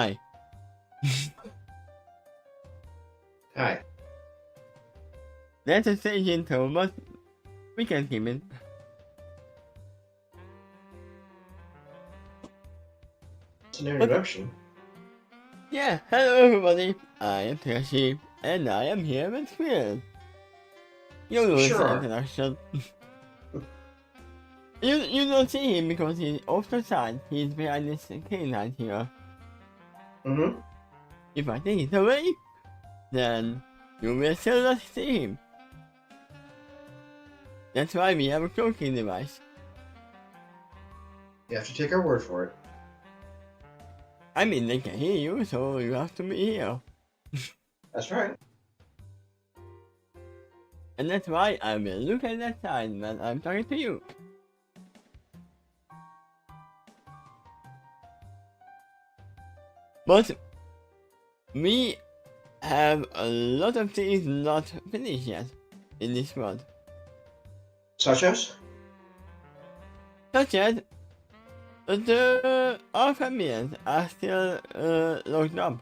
Hi. Hi. That's a stage intro, but we can keep it. It's an introduction. Yeah, hello everybody. I am Takeshy, and I am here with Quill. You know this Sure. introduction. You don't see him because he's off the side. He's behind this canine here. Mm-hmm. If I take it away, then you will still not see him. That's why we have a cloaking device. You have to take our word for it. I mean, they can hear you, so you have to be here. That's right. And that's why I will look at that side when I'm talking to you. But we have a lot of things not finished yet in this world. Such as? Such as our families are still locked up.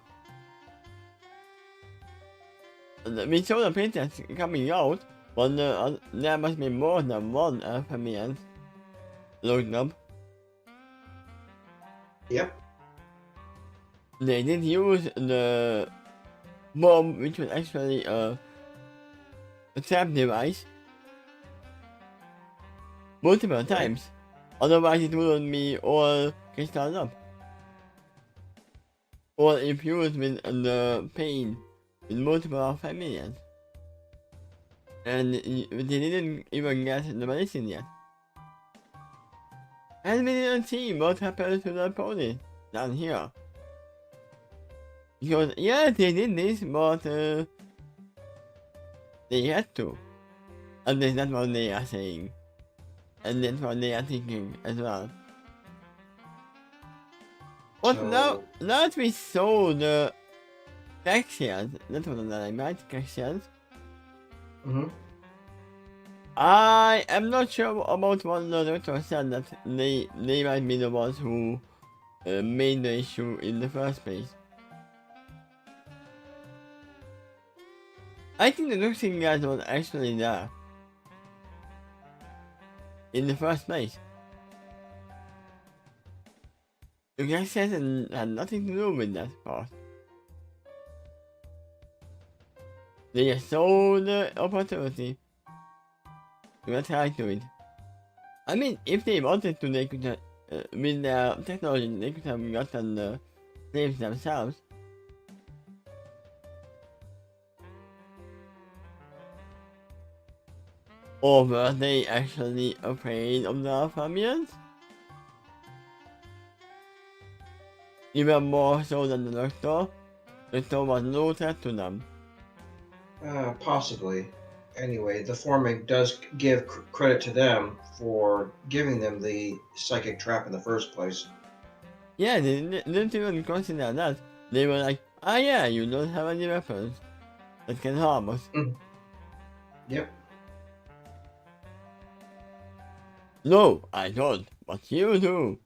We saw the princess coming out, but there must be more than one family locked up. Yep. They did use the bomb, which was actually a trap device, multiple times. Otherwise, it wouldn't be all crystalled up. Or infused with the pain with multiple families. And they didn't even get the medicine yet. And we didn't see what happened to the pony down here. Because, yeah, they did this, but they had to. And that's what they are saying. And that's what they are thinking as well. But So... now that we saw the Taxians, that's what I meant, Taxians. Mm-hmm. I am not sure about what the doctor said, that they might be the ones who made the issue in the first place. I think the doctor guys was actually there in the first place. The guys had nothing to do with that part. They just saw the opportunity to attack to it. I mean, if they wanted to, they could have, with their technology, they could have gotten the slaves themselves. Or were they actually afraid of the Alphamians? Even more so than the Doctor? The Doctor was no threat to them. Possibly. Anyway, the Formic does give credit to them for giving them the psychic trap in the first place. Yeah, they didn't even consider that. They were like, ah yeah, you don't have any weapons that can harm us. Yep. No, I don't, but you do.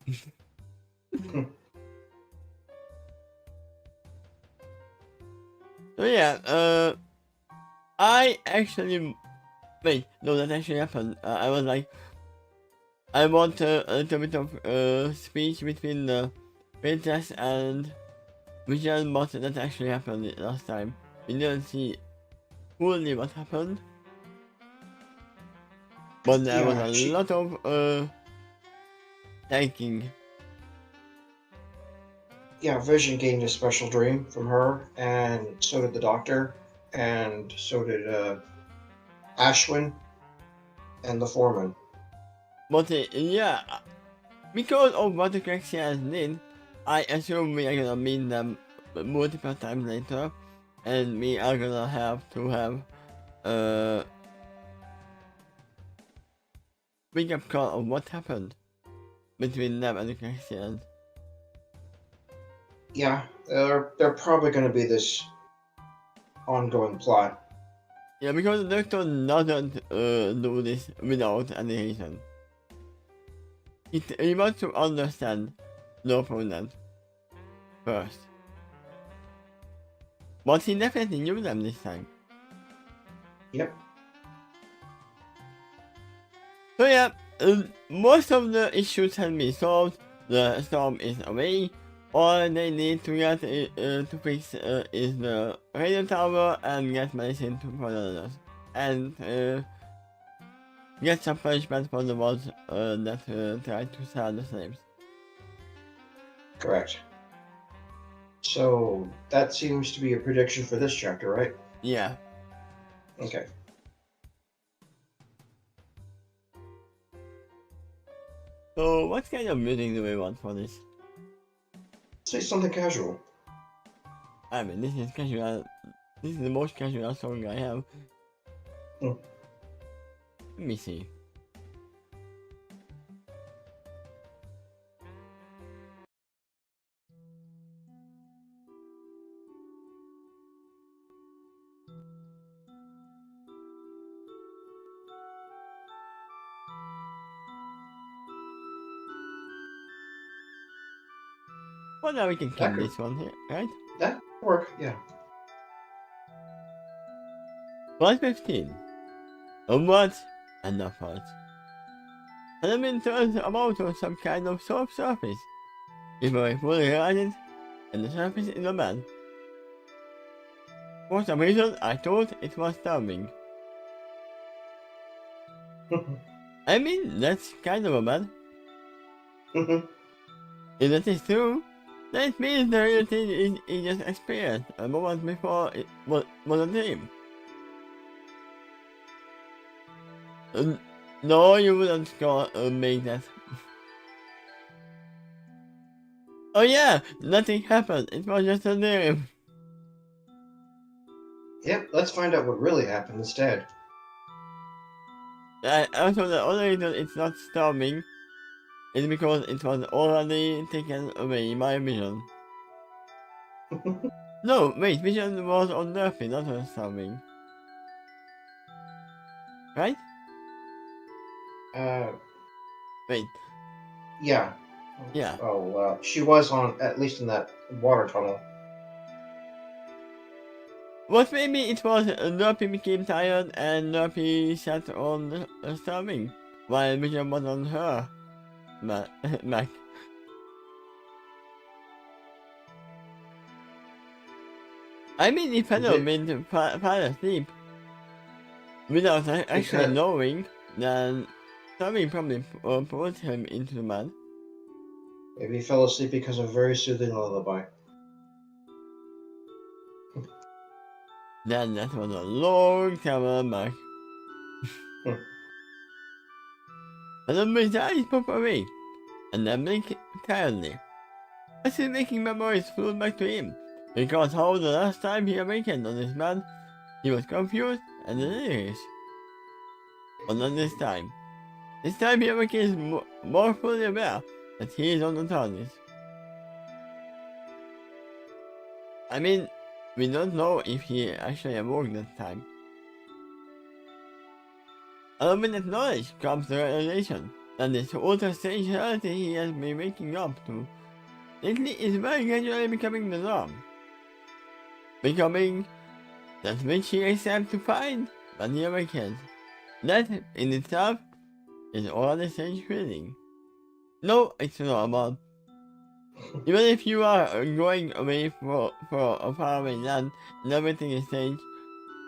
So yeah, I actually... Wait, no, that actually happened. I was like, I want a little bit of speech between the princess and Visual, but that actually happened last time. We didn't see fully what happened, but there was a lot of thanking. Yeah, Vision gained a special dream from her, and so did the Doctor, and so did Ashwin, and the Foreman. But yeah, because of what the Craxians did, I assume we are gonna meet them multiple times later, and we are gonna have to have a wake-up call of what happened between them and the Craxians. Yeah, they're probably going to be this ongoing plot. Yeah, because the Doctor doesn't do this without any reason. He wants to understand the opponent first. But he definitely knew them this time. Yep. So yeah, most of the issues have been solved. The storm is away. All they need to get to fix is the radio tower and get medicine for the others. And get some punishment for the ones that tried to sell the slaves. Correct. So that seems to be a prediction for this chapter, right? Yeah. Okay. So what kind of music do we want for this? Say something casual. I mean, this is casual. This is the most casual song I have. Hmm. Let me see. Well, now we can That keep could this one here, right? that could work, yeah. 115. Onwards and upwards. Element turns about on some kind of soft surface. Before I fully realized it, and the surface is a man. For some reason, I thought it was starving. I mean, that's kind of a man. Mhm. If that is true, that means the real thing is he just experienced a moment before it was a dream. No, you wouldn't go make that. Oh yeah, nothing happened. It was just a dream. Yep, let's find out what really happened instead. Also, the only reason it's not storming is because it was already taken away by vision. No, wait, vision was on Murphy, not on storming. Right? uh, Wait, yeah. yeah. Oh, she was on, at least in that water tunnel. What maybe it was Murphy became tired and Murphy sat on storming while vision was on her back. I mean, if Fellow Did- made fall asleep without actually Because knowing, then something probably put him into the mud. maybe he fell asleep because of a very soothing lullaby. Then that was a long time back. Hmm. And then his eyes pop away, and then blink tiredly. As his waking memories flew back to him, because how the last time he awakened on this man, he was confused and delirious. But not this time. This time he awakens more fully aware that he is on the TARDIS. I mean, we don't know if he actually awoke that time. Along with that knowledge comes the realization that this ultra strange reality he has been waking up to lately is very gradually becoming the norm. Becoming that which he accepts to find when he awakens. That in itself is already a strange feeling. No, it's normal. Even if you are going away for a faraway land and everything is strange,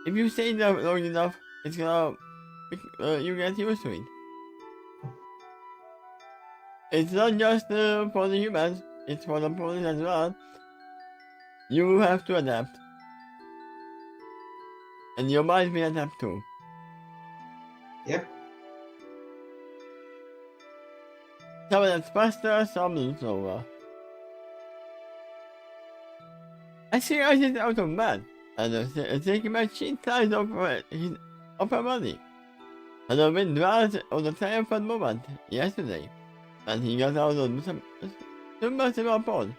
if you stay there long enough, it's gonna you get used to it. It's not just for the humans, it's for the police as well. You have to adapt. And your mind will adapt too. Yep. Some that's faster, some slower. I see I is out of bed, and the taking my sheet size of her body. And the wind was on the triumphant moment yesterday, and he got out of the submersible pod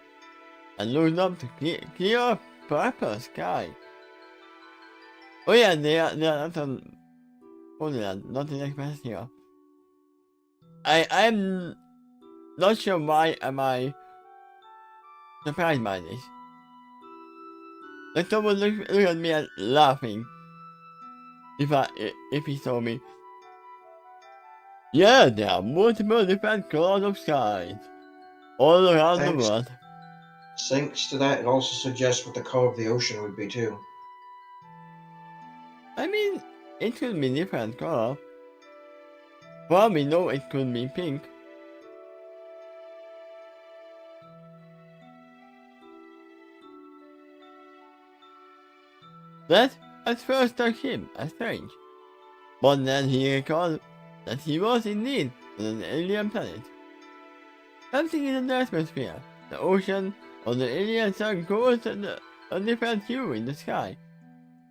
and looked up to clear purple sky. Oh yeah, they are not on Holy Land, not in Express here. I'm not sure why am I surprised by this. Like someone look at me and laughing. If he saw me. Yeah, there are multiple different colors of skies all around the Thanks. world. Thanks to that, it also suggests what the color of the ocean would be too. I mean, it could be different color. Well, we know it could be pink. That at first struck him as strange. But then he recalled that he was indeed on an alien planet. Something in the atmosphere, the ocean, or the alien sun caused a different hue in the sky.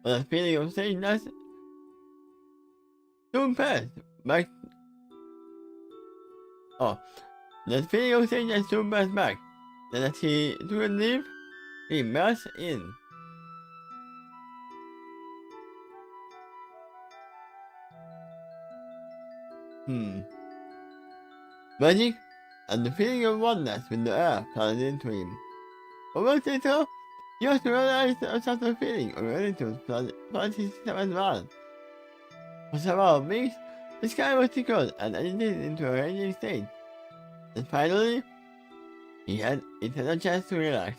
But that feeling of strangeness soon passed back. Oh, that feeling of strangeness soon passed back. Then as he took a leap, he merged in. Magic and the feeling of oneness with the air flooded into him. A moment later, he also realized a subtle feeling of gratitude flooded his system as well. For several weeks, the sky was tickled and agitated into a raging state. And finally, it had a chance to relax.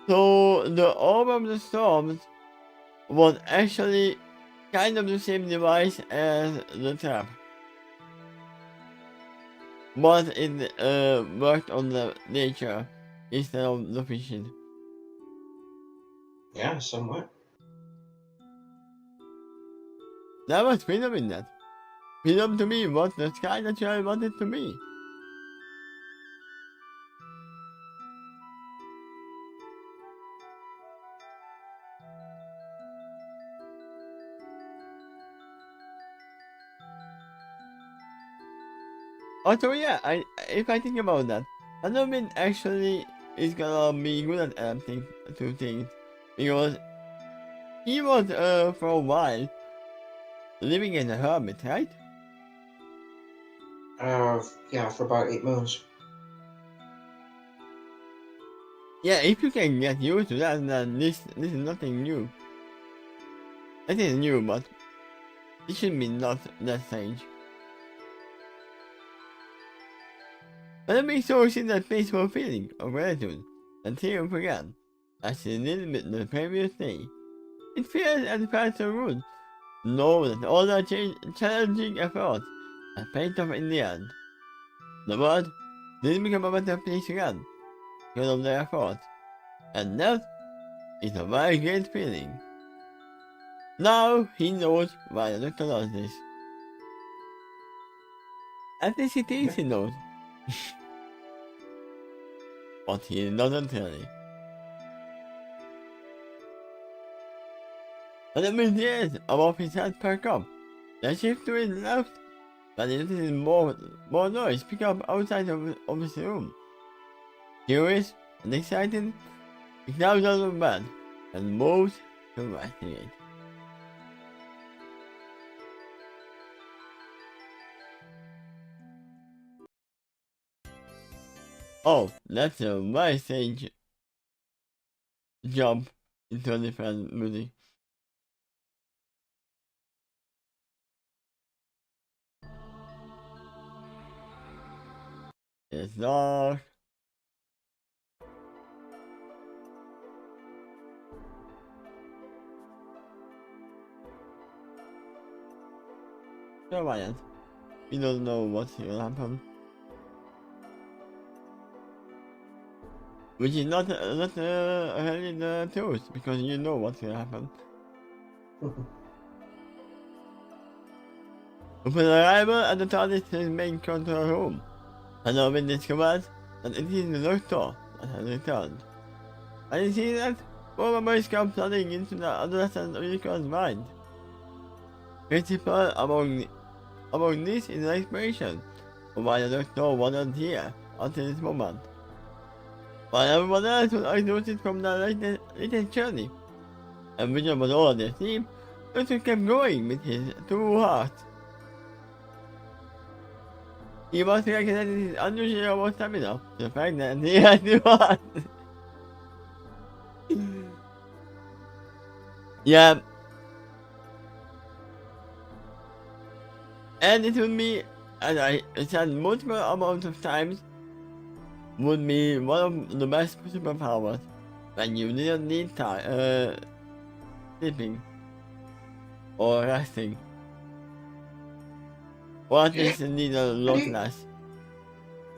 So the orb of the storms was actually kind of the same device as the trap. But it worked on the nature instead of the fishing. Yeah, somewhat. There was freedom in that. Freedom to be what the sky naturally wanted to be. Also, yeah, if I think about that, Halloween actually is gonna be good at adapting to things because he was for a while living in a hermit, right? Yeah, for about 8 moons. Yeah, if you can get used to that, then this is nothing new. It is new, but it should be not that strange. But it makes you see that peaceful feeling of gratitude and triumph again, as he did with the previous day. It feels and felt so good to know that all our challenging efforts have paid off in the end. The world did become a better place again because of their efforts, and that is a very great feeling. Now he knows why the doctor does this. At least he thinks he knows. But he doesn't really. And immediately above his head perk up. Then shift to his left, but he notices more noise pick up outside of his room. Curious and excited, he climbs out of bed and moves to investigate. Oh, that's a very strange jump into a different music. It's dark. Quiet. You don't know what will happen. Which is not really the truth, because you know what will happen. Upon arrival at the TARDIS his main control room, Halloween discovers that it is the Doctor that has returned. And you see that more memories come flooding into the adolescent Unicorn's mind. Principal among this is an explanation of why the Doctor wasn't here until this moment. While everyone else was exhausted from the latest journey, and Vision was already asleep, Doctor kept going with his true heart. He must recognize his unusual stamina, the fact that he had to heart. Yeah. And it would be, as I said multiple amounts of times, would be one of the best superpowers when you didn't need time, sleeping or resting, or at Yeah. least need a lot less.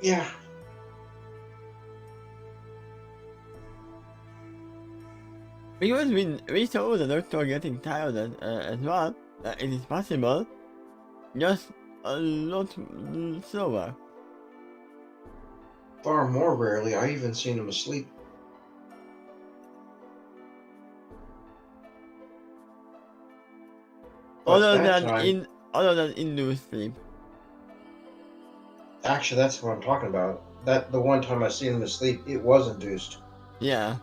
Yeah. Because we saw the doctor getting tired as well, it is possible, just a lot slower. Far more rarely, I even seen him asleep. But Other that than time, induced sleep. actually, that's what I'm talking about. That the one time I seen him asleep, it was induced. Yeah.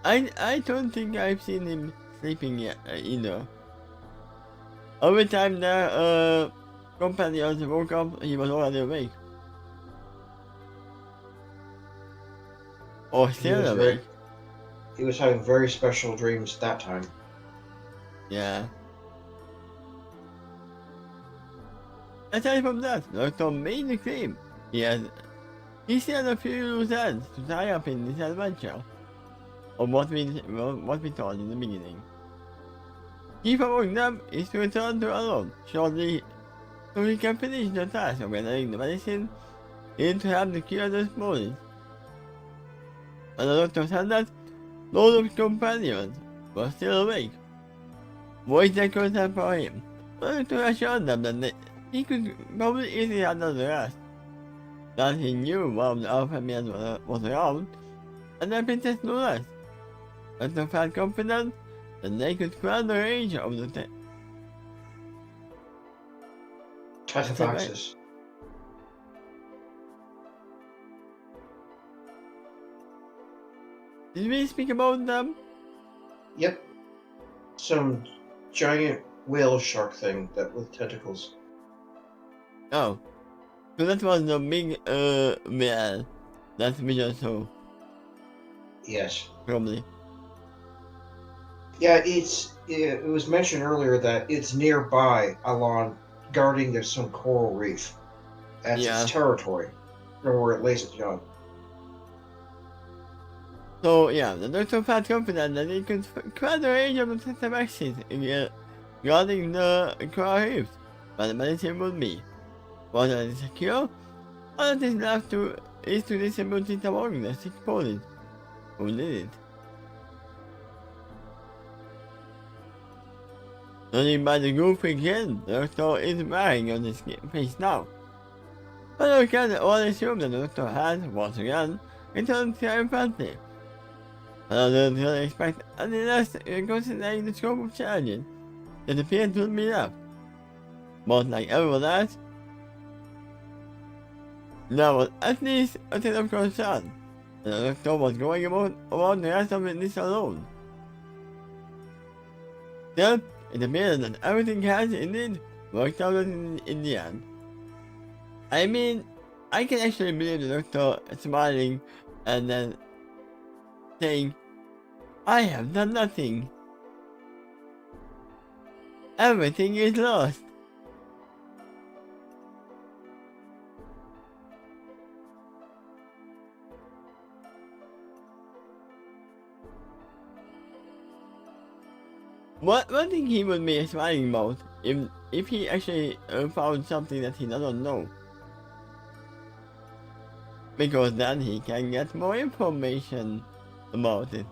I don't think I've seen him sleeping yet either. Every time the companions woke up, he was already awake. Or He still was awake. having very special dreams that time. Yeah. Aside from that, Doctor made the claim he still had a few loose ends to tie up in this adventure. Of what we thought in the beginning. Chief among them is to return to Alone shortly so he can finish the task of gathering the medicine in to have the cure this morning. And the doctor said that none of his companions were still awake. Voice echoes that for him, but to assure them that he could probably easily handle the rest. That he knew one of the Alphamians was around, and the princess no less. Doctor felt confident that they could command the range of the Tachyphaxis. Did we speak about them? Yep. Some giant whale shark thing that with tentacles. Oh. So that was the big whale that we just saw, Yes. probably. Yeah, it was mentioned earlier that it's nearby along guarding some coral reef. That's Yeah. its territory, from where it lays its young. So yeah, the doctor felt confident that he could command the range of the Tachyphaxis guarding the coral reefs, but the medicine would be. Whether it is secure, all that is left is to distribute it among the 6 ponies who need it. Judging by the goofy grin the doctor is wearing on his face now. But we can all assume that the doctor has, once again, returned triumphantly. I don't really expect any less considering the scope of challenges that appear to be left. But like everyone else, there was at least a sense of concern that the doctor was going about the rest of this alone. Still, it appears that everything has indeed worked out in the end. I mean, I can actually believe the doctor smiling and then saying, I have done nothing. Everything is lost. What thing he would be smiling about if he actually found something that he doesn't know? Because then he can get more information about it.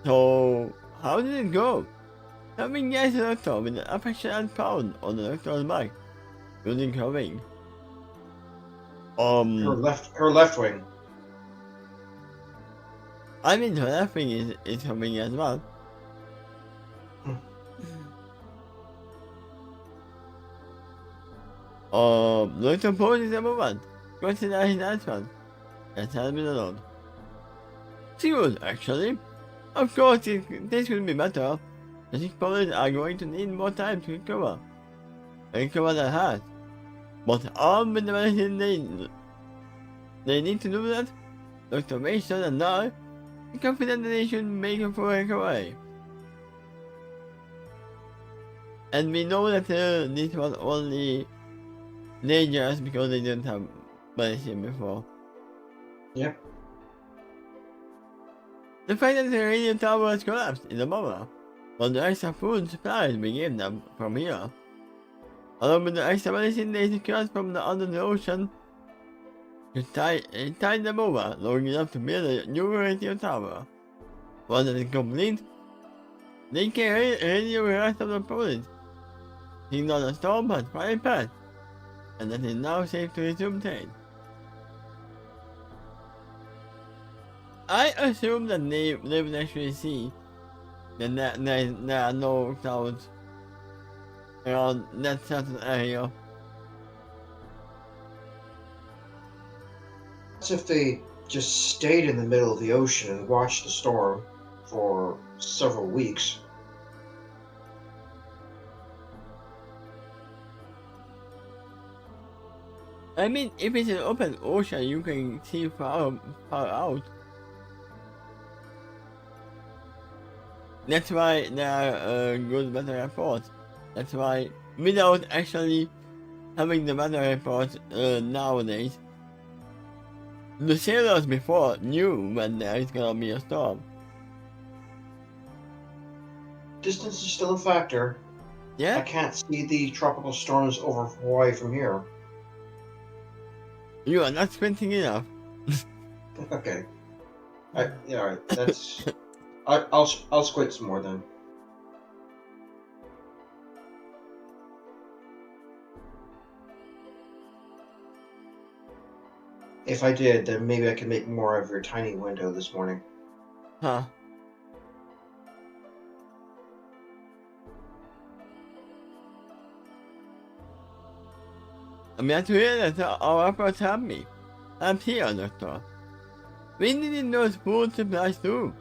So, how did it go? Coming guys the doctor with an affectionate pound on the doctor's back, using her wing. Her left wing. I mean her left wing is her wing as well. Doctor poses a moment, consider his answer, and has been alone. She would actually. Of course, this will be better. The 6 ponies are going to need more time to recover. Recover their heart. But armed with the medicine they need to do that, Dr. Mason and I confident that they should make it work away. And we know that this was only dangerous because they didn't have medicine before. Yep. The fact that the radio tower was collapsed is a bummer, but the extra food supplies we gave them from here, along with the extra medicine they secured from under the ocean, to tide them over long enough to build a new radio tower. Once it is complete, they can radio the rest of the province, signal the storm has finally passed, and that it is now safe to resume trade. I assume that they would actually see that there are no clouds around that certain area. As if they just stayed in the middle of the ocean and watched the storm for several weeks. I mean, if it's an open ocean, you can see far out. That's why there are good weather reports. That's why, without actually having the weather reports nowadays, the sailors before knew when there is gonna be a storm. Distance is still a factor. I Yeah? can't see the tropical storms over Hawaii from here. You are not squinting enough. Okay. Yeah, alright. That's. I'll squint some more then. If I did, then maybe I could make more of your tiny window this morning. Huh. I'm glad to hear that our efforts help me. I'm here, Doctor. We needed those food supplies too.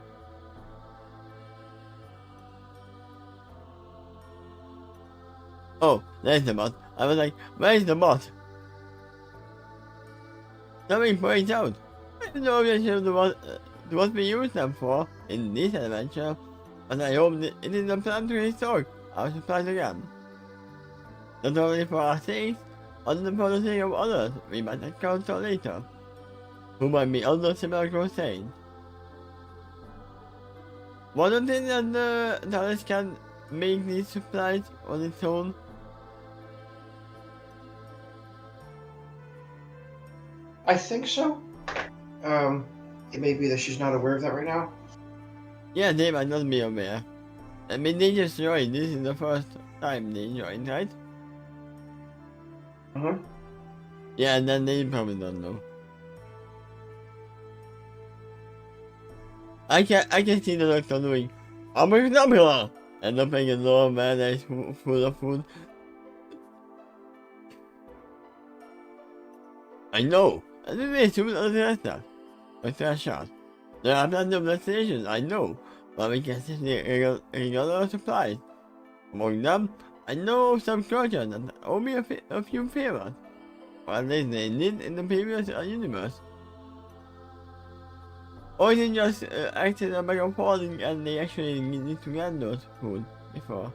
Oh, there's the bot. I was like, where's the bot? Something points out. I don't know if this is what we use them for in this adventure, but I hope that it is a plan to restore our supplies again. Not only for our sakes, but for the sake of others we might encounter later, who might be under similar crusade. One of the things that the TARDIS can make these supplies on its own. I think so. It may be that she's not aware of that right now. Yeah, they might not be aware. I mean, they just joined. This is the first time they joined, right? Yeah, and then they probably don't know. I can see the Doctor doing Abracadabra and opening a door where there is full of food. I know. I didn't assume it was that. But fair shot. There are plenty of destinations, I know, but we can simply regular supplies. Among them, I know some cultures that owe me a few favors, or at least they did in the previous universe. Or they just acted as a bag of holding and they actually need to get those food before.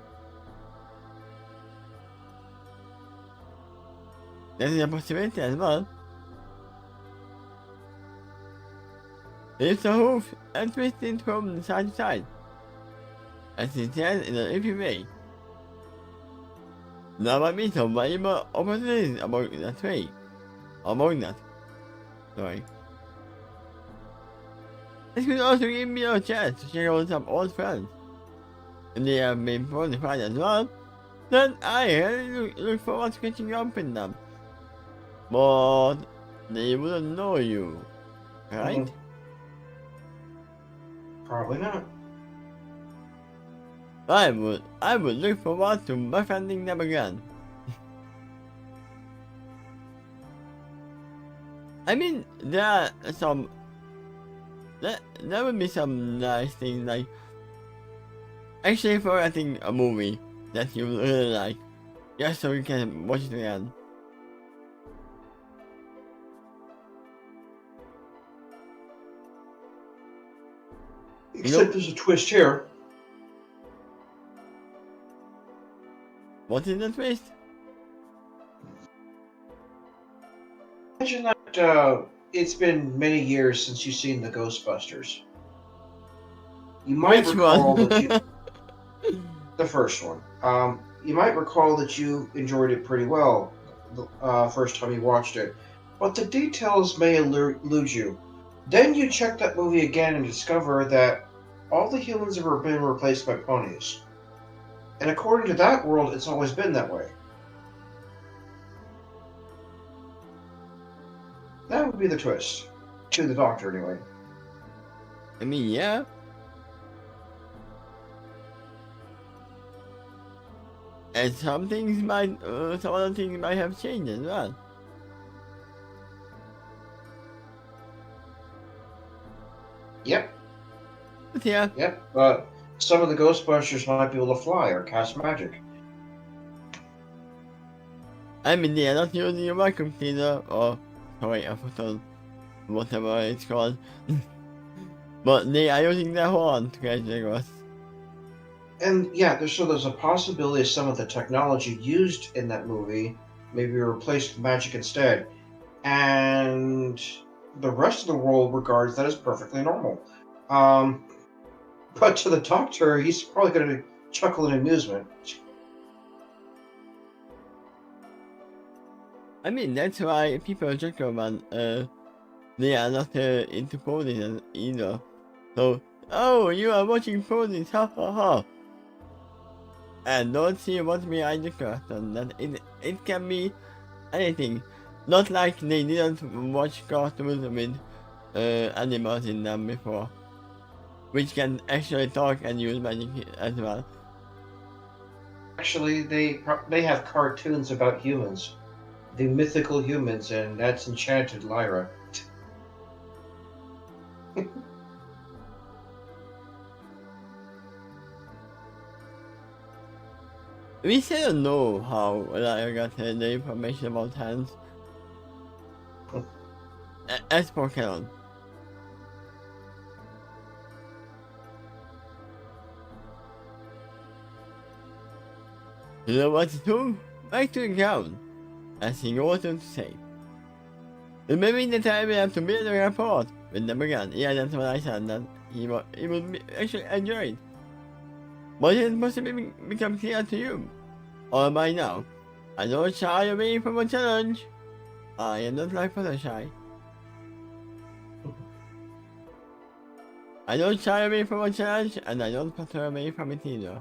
There is a possibility as well. Lift the hoof and twist it from side to side, as it says in an iffy way. There might be some valuable opportunities among that. Sorry. This could also give me a chance to check out some old friends. If they have been fortified as well, then I really look forward to catching up with them. But they wouldn't know you, right? Probably not. I would look forward to befriending them again. I mean, there would be some nice things like actually forgetting a movie that you really like, just so you can watch it again. Except there's a twist here. What is the twist? Imagine that it's been many years since you've seen the Ghostbusters. You might Which recall one? that the first one. You might recall that you enjoyed it pretty well the first time you watched it, but the details may elude you. Then you check that movie again and discover that all the humans have been replaced by ponies. And according to that world, it's always been that way. That would be the twist. To the Doctor, anyway. I mean, yeah. And some things might, some other things might have changed as well. Yep, But yeah, yep. But some of the Ghostbusters might be able to fly or cast magic. I mean, they are not using a vacuum cleaner or, sorry, I forgot whatever it's called. But they are using their horn to catch the ghosts. And yeah, there's a possibility some of the technology used in that movie may be replaced with magic instead, and the rest of the world regards that as perfectly normal. But to the Doctor, he's probably going to chuckle in amusement. I mean, that's why people joke about, they are not into ponies either. So, oh, you are watching ponies, ha ha ha. And don't see what's behind the curtain, that it can be anything. Not like they didn't watch cartoons with animals in them before, which can actually talk and use magic as well. Actually, they have cartoons about humans, the mythical humans, and that's Enchanted Lyra. We still don't know how I got the information about hands. As for Canon. You know what to do? Back to the ground, as he goes on to say. Remembering the time we have to build a rapport with them again. Yeah, that's what I said, that he would actually enjoy it. But it must have become clear to you, or by now. I don't shy away from a challenge. I am not like Fluttershy. I don't shy away from a challenge, and I don't putter away from it either.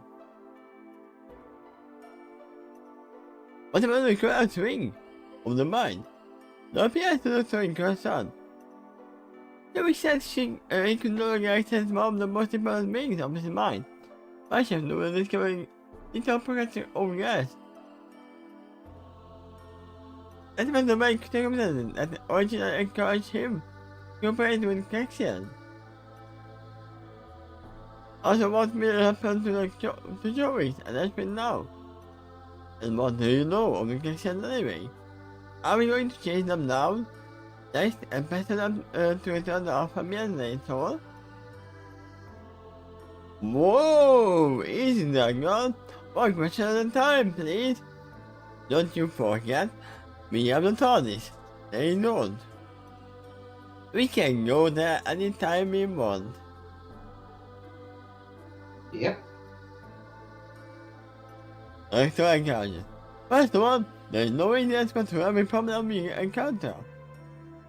What about the crowd swing of the mind? The appears to look so inconstant. The research he could no longer access one of the most important beings of his mind. I should know discovering little pockets of gas. That was the right circumstances that originally encouraged him to cooperate with Caxian. Also, what will happen to Joey's announcement now? And what do you know of the Caxian anyway? Are we going to chase them down? Next, and pressure them to return the Alpha Midnight Soul? Whoa! Easy there, girl. One question at a time, please. Don't you forget, we have the TARDIS. They don't. We can go there anytime we want. Yep. Let's encounter. First of all, there's no easy answer to every problem we encounter.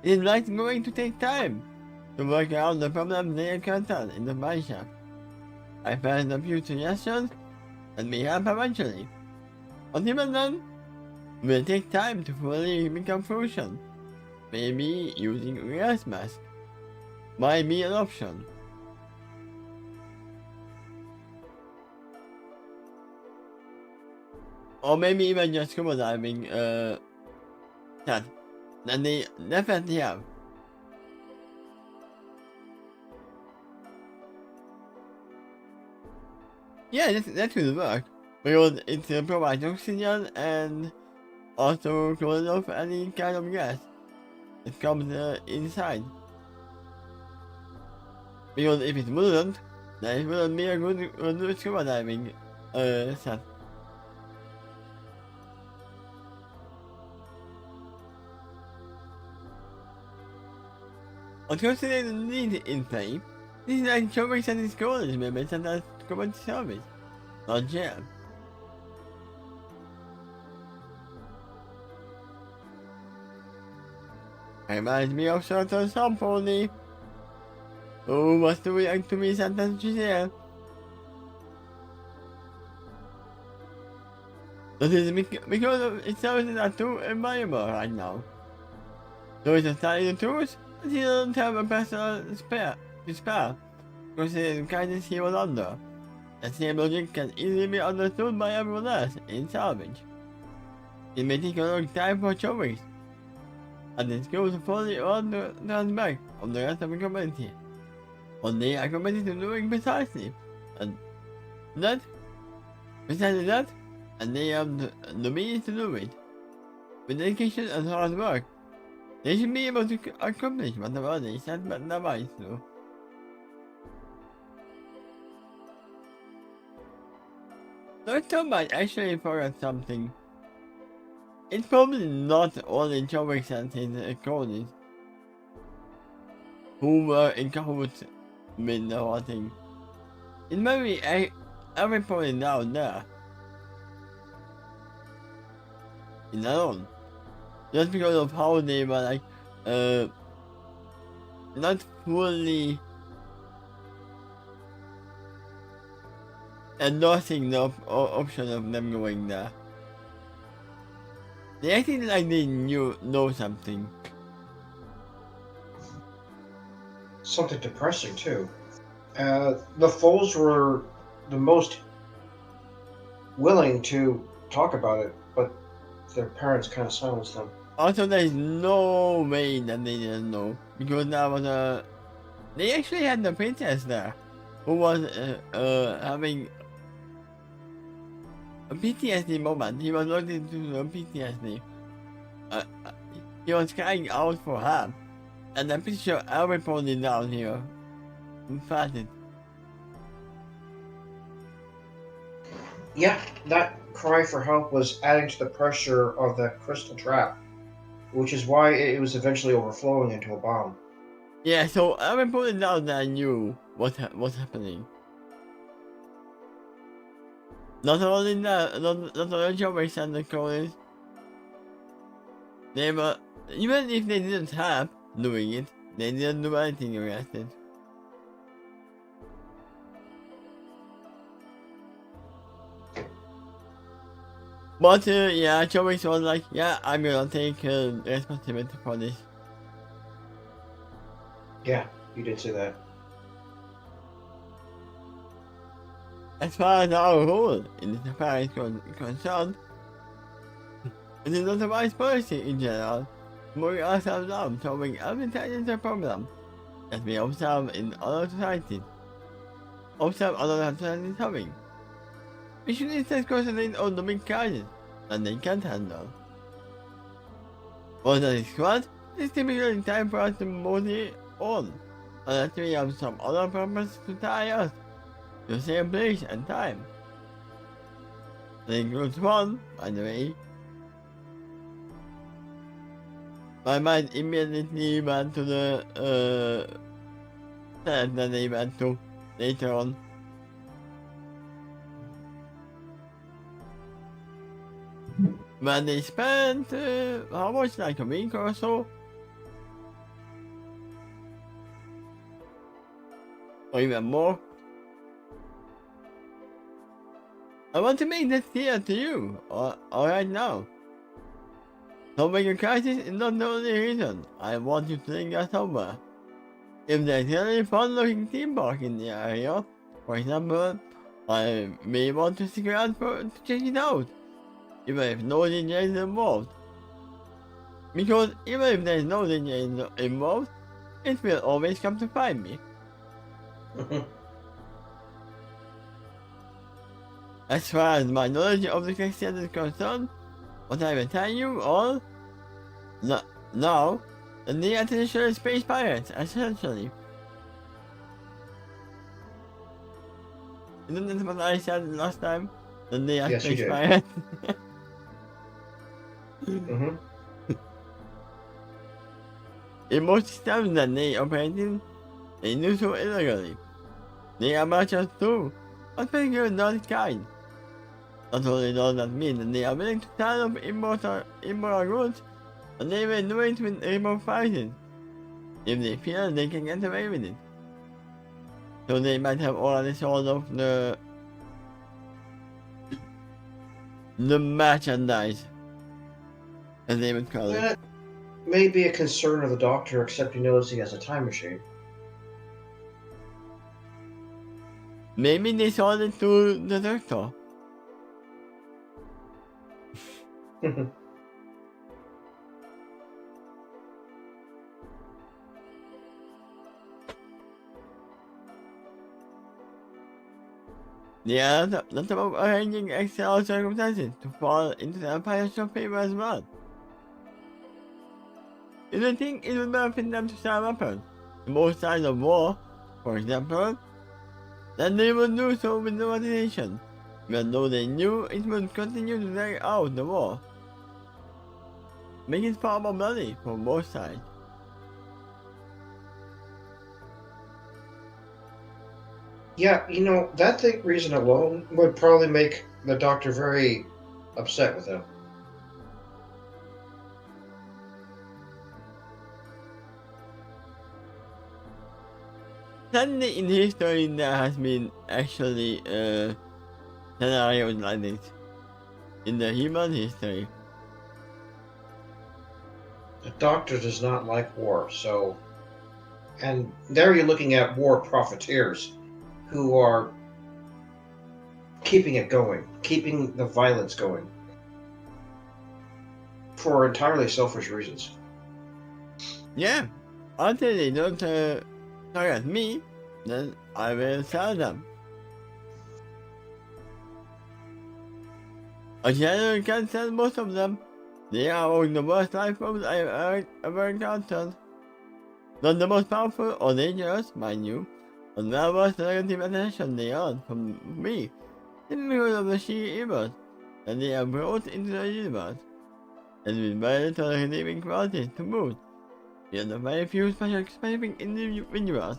It is like going to take time to work out the problems they encounter in the mineshaft. I found a few suggestions and may help eventually. But even then, it will take time to fully become fruition. Maybe using gas mask might be an option. Or maybe even just scuba diving, that they definitely have. Yeah, that could work, because it provides oxygen and also closes off any kind of gas that comes inside. Because if it wouldn't, That will be a good scuba diving set. Of course, they don't need in play. This is like showing some scholars members and that's common service, not jam. Reminds me of certain symphony. Who was to react to me sentence Giselle? That is because it sounds not too environable right now. So it's a study the truth, but he doesn't have a personal despair, considering the kindness he was under. The same logic can easily be understood by everyone else in salvage. It may take a long time for choice, and it goes fully on the back of the rest of the community. One day I committed to doing precisely, and that, precisely that, and they have the means to do it. With dedication and hard work, they should be able to accomplish whatever they set their minds to. Dr. might actually forget something. It's probably not only Chobix and his colleagues who were in cahoots with the whole thing. It might be everybody down there. In alone. Just because of how they were like, not fully endorsing the option of them going there. They acted like they know something. Something depressing, too. The Foles were the most willing to talk about it, but their parents kind of silenced them. Also, there's no way that they didn't know, because there was they actually had the princess there, who was having a PTSD moment. He was looked into a PTSD. He was crying out for help, and I'm pretty sure everybody down here felt it. Yeah, that cry for help was adding to the pressure of the crystal trap, which is why it was eventually overflowing into a bomb. Yeah, so everybody down there knew what's happening. Not only that, not only Jobbers and the Collins, they were, even if they didn't have doing it, they didn't do anything against it. But yeah, Jobbers was like, yeah, I'm gonna take responsibility for this. Yeah, you did say that. As far as our role in this affair is concerned, it is not a wise policy in general, moving ourselves down, solving every technical problem that we observe in other societies, observe other societies having. We should instead concentrate on the big crises that they can't handle. Once that is squad, it's typically time for us to move on, unless we have some other purpose to tie us to the same place and time. That includes one, by the way. My mind immediately went to the set that they went to later on. When they spent how much, like a week or so? Or even more? I want to make this clear to you, right now. Solving a crisis is not the only reason I want you to think us over. If there's any fun-looking theme park in the area, for example, I may want to stick around to check it out, even if no DJ is involved. Because even if there's no DJ involved, it will always come to find me. As far as my knowledge of the question is concerned, what I will tell you all now, the international space pirates, essentially. Isn't that what I said last time? That they are Yes, you did. expired? Mm-hmm. In most systems that they operated, they do so illegally. They are merchants too, but particularly not kind. Not only does that mean that they are willing to sell up immoral goods, but they will do it with remote prices, if they feel they can get away with it. So they might have already sold off the merchandise, as they would call it. That may be a concern of the Doctor, except he knows he has a time machine. Maybe they sold it to the Doctor. They are not about arranging external circumstances to fall into the Empire's favor as well. You don't think it would benefit them to start weapons on both sides of war, for example? Then they would do so with no hesitation, even though they knew it would continue to drag out the war. Make it far more bloody for both sides. Yeah, that reason alone would probably make the Doctor very upset with him. Suddenly in history there has been actually scenarios like this. In the human history. The Doctor does not like war, so... And there you're looking at war profiteers who are keeping it going, keeping the violence going. For entirely selfish reasons. Yeah, until they don't target me, then I will sell them. A general can sell most of them. They are among the worst life forms I have ever encountered. Not the most powerful or dangerous, mind you, but the worst negative attention they earn from me, simply because of the sheer evil that they have brought into the universe, and with very little redeeming qualities to boot. Beyond the very few specific individuals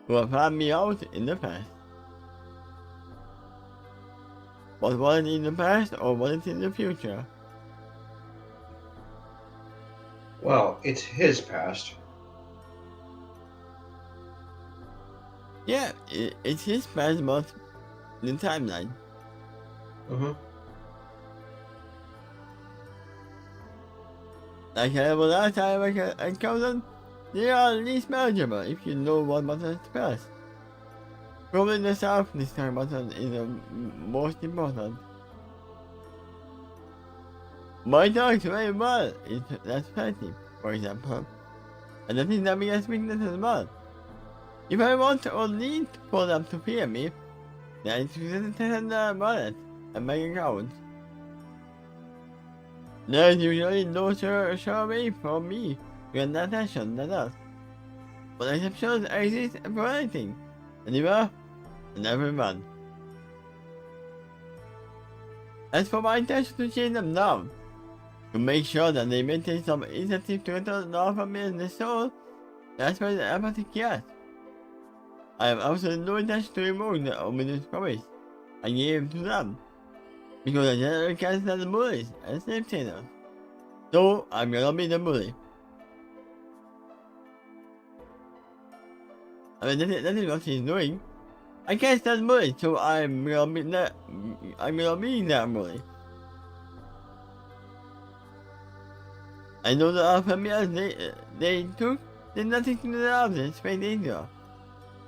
who have found me out in the past. But was it in the past or was it in the future? Well, it's his past. Yeah, it's his past, but the timeline. Mm-hmm. Like I have a lot of time I encountered, they are least manageable if you know what buttons to press. Probably the south this time button is the most important. My dog very well is that's petty, for example. And that is the biggest weakness as well. If I want or need for them to fear me, then I need to send their wallet and bank account. There is usually no sure way for me to get that attention than us. But exceptions exist for anything, anywhere, and everyone. As for my intention to change them down, to make sure that they maintain some incentive to return the alpha male in the soul, that's where the empathy gets. I have absolutely no intention to remove the ominous promise I gave to them, because I generally can't stand the bullies and slave trainers. So I'm gonna be the bully. I mean, that is what he's doing. I can't stand bullies, so I'm gonna be that bully. I know the alpha males they took did nothing to the opposite, straight danger.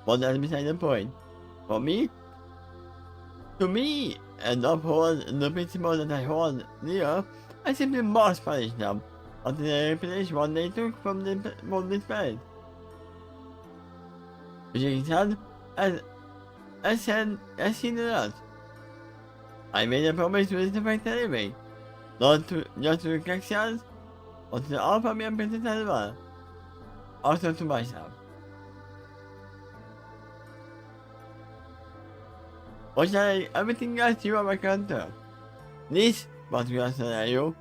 But that's beside the point. For me, to me, and uphold the principle that I hold dear, I simply must punish them until they replace what they took from this planet. Which is sad, as seen a lot. I made a promise to this effect anyway, not to just to the Caxians, but to the Alpha Male Princess as well. Also to myself. Fortunately, everything else you are control. This particular scenario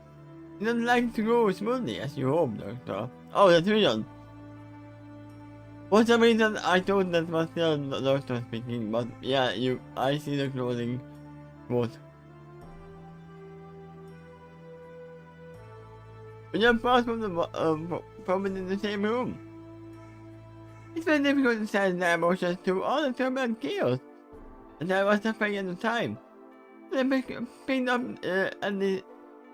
didn't like to go smoothly as you hoped, Doctor. Oh, that's reason. For some reason, I thought that was still the Doctor speaking, but yeah, I see the closing quote. We are far from from in the same room. It's very difficult to sense their emotions through all the turbulent chaos, and I was suffering at the time. They picked up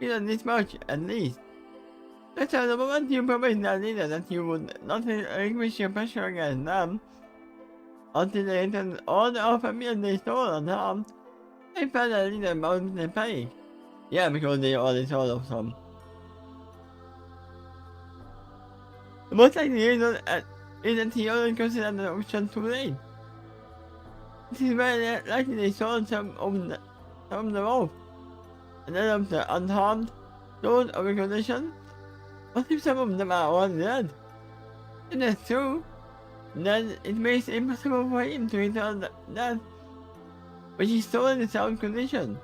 this much, at least. That's how the moment you promised that leader that you would not relinquish your pressure against them, until they returned all the offer meals they stole unharmed, I felt that leader mounted in panic. Yeah, because they already stole some. The most likely reason is that he only considered the option too late. It is very likely they stole some of the rope, and then of the unharmed, those of a condition. What if some of them are already dead? If that's true, then it makes it impossible for him to return that which he stole in the sound condition.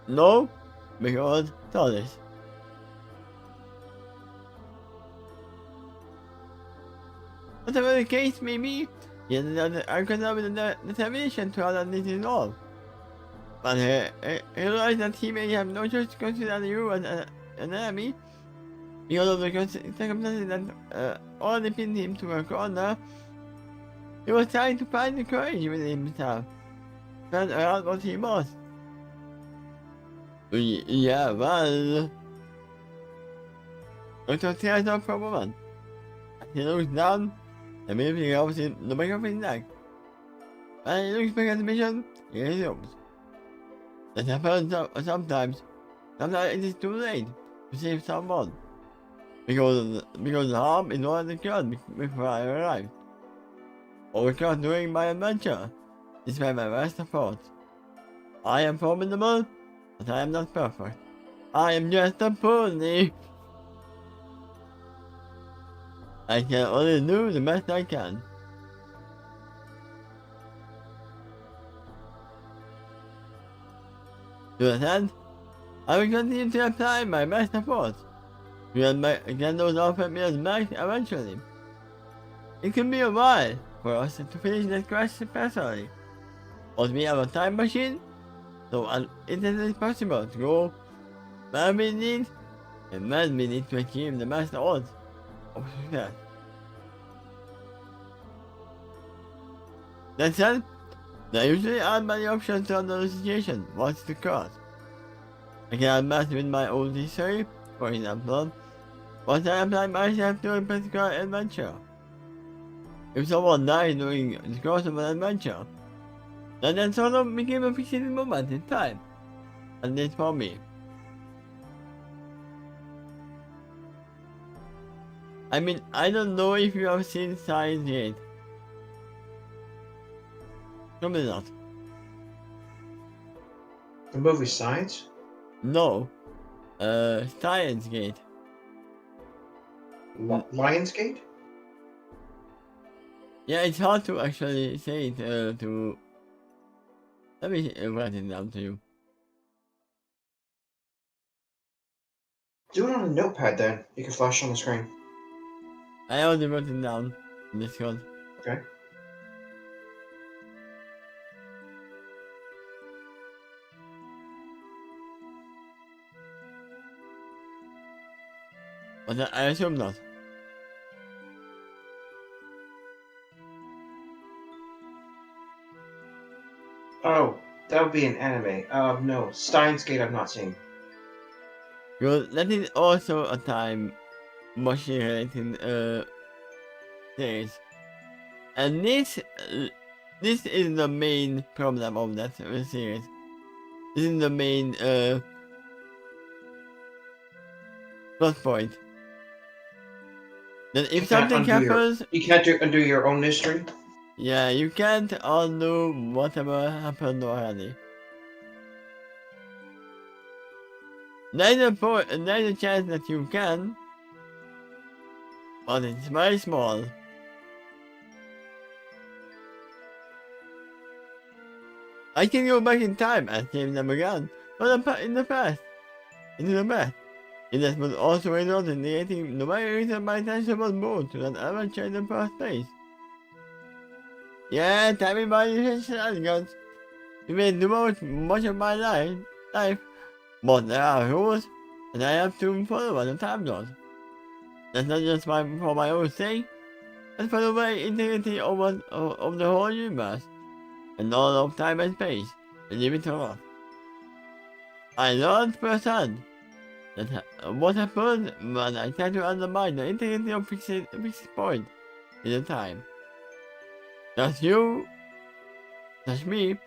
No, because TARDIS. Whatever the case may be, he has uncontrollable determination to allow this is all. But he realized that he may have no choice to consider you as an enemy, because of the circumstances that already pinned him to a corner. He was trying to find the courage within himself, turn around what he was. Yeah, well... Dr. tears up for a moment. He looks down, immediately rubs the back of his neck. When he looks back at the mission, he resumes. That happens sometimes. Sometimes it is too late to save someone. Because the harm is already occurred before I arrived. Or occurred during my adventure, despite my worst efforts. I am formidable, but I am not perfect. I am just a pony. I can only do the best I can. To that end, I will continue to apply my best efforts to get those offered meals back eventually. It could be a while for us to finish this quest personally, but we have a time machine, so it is possible to go where we need and when we need to achieve the best odds of success. That said, there usually aren't many options to handle the situation. What's the cause? I cannot match with my old history, for example, but I apply myself to a particular adventure. If someone dies during the course of an adventure, then that sort of became a fixated moment in time, at least for me. I mean, I don't know if you have seen Science yet. Probably not. The movie Science? No. Science Gate. Lionsgate? Yeah, it's hard to actually say it to... Let me write it down to you. Do it on a notepad then. You can flash on the screen. I already wrote it down in Discord. Okay. But I assume not. Oh, that would be an anime. No. Steins Gate I've not seen. Because that is also a time machine related series. And this is the main problem of that series. This is the main plot point. That if something happens... You can't undo your own history? Yeah, you can't undo whatever happened already. There's a chance that you can, but it's very small. I can go back in time and save them again. But in the past. Into the past. It has was also result in negating no matter reason my attention was moved to that ever change in first place. Yeah, tell me about your shenanigans. You made the most much of my life, but there are rules, and I have to follow the time laws. That's not just for my own sake, but for the very integrity of the whole universe, and all of time and space, and even to us. I learned firsthand that what happens when I try to undermine the integrity of fixed point in the time. That's you, that's me,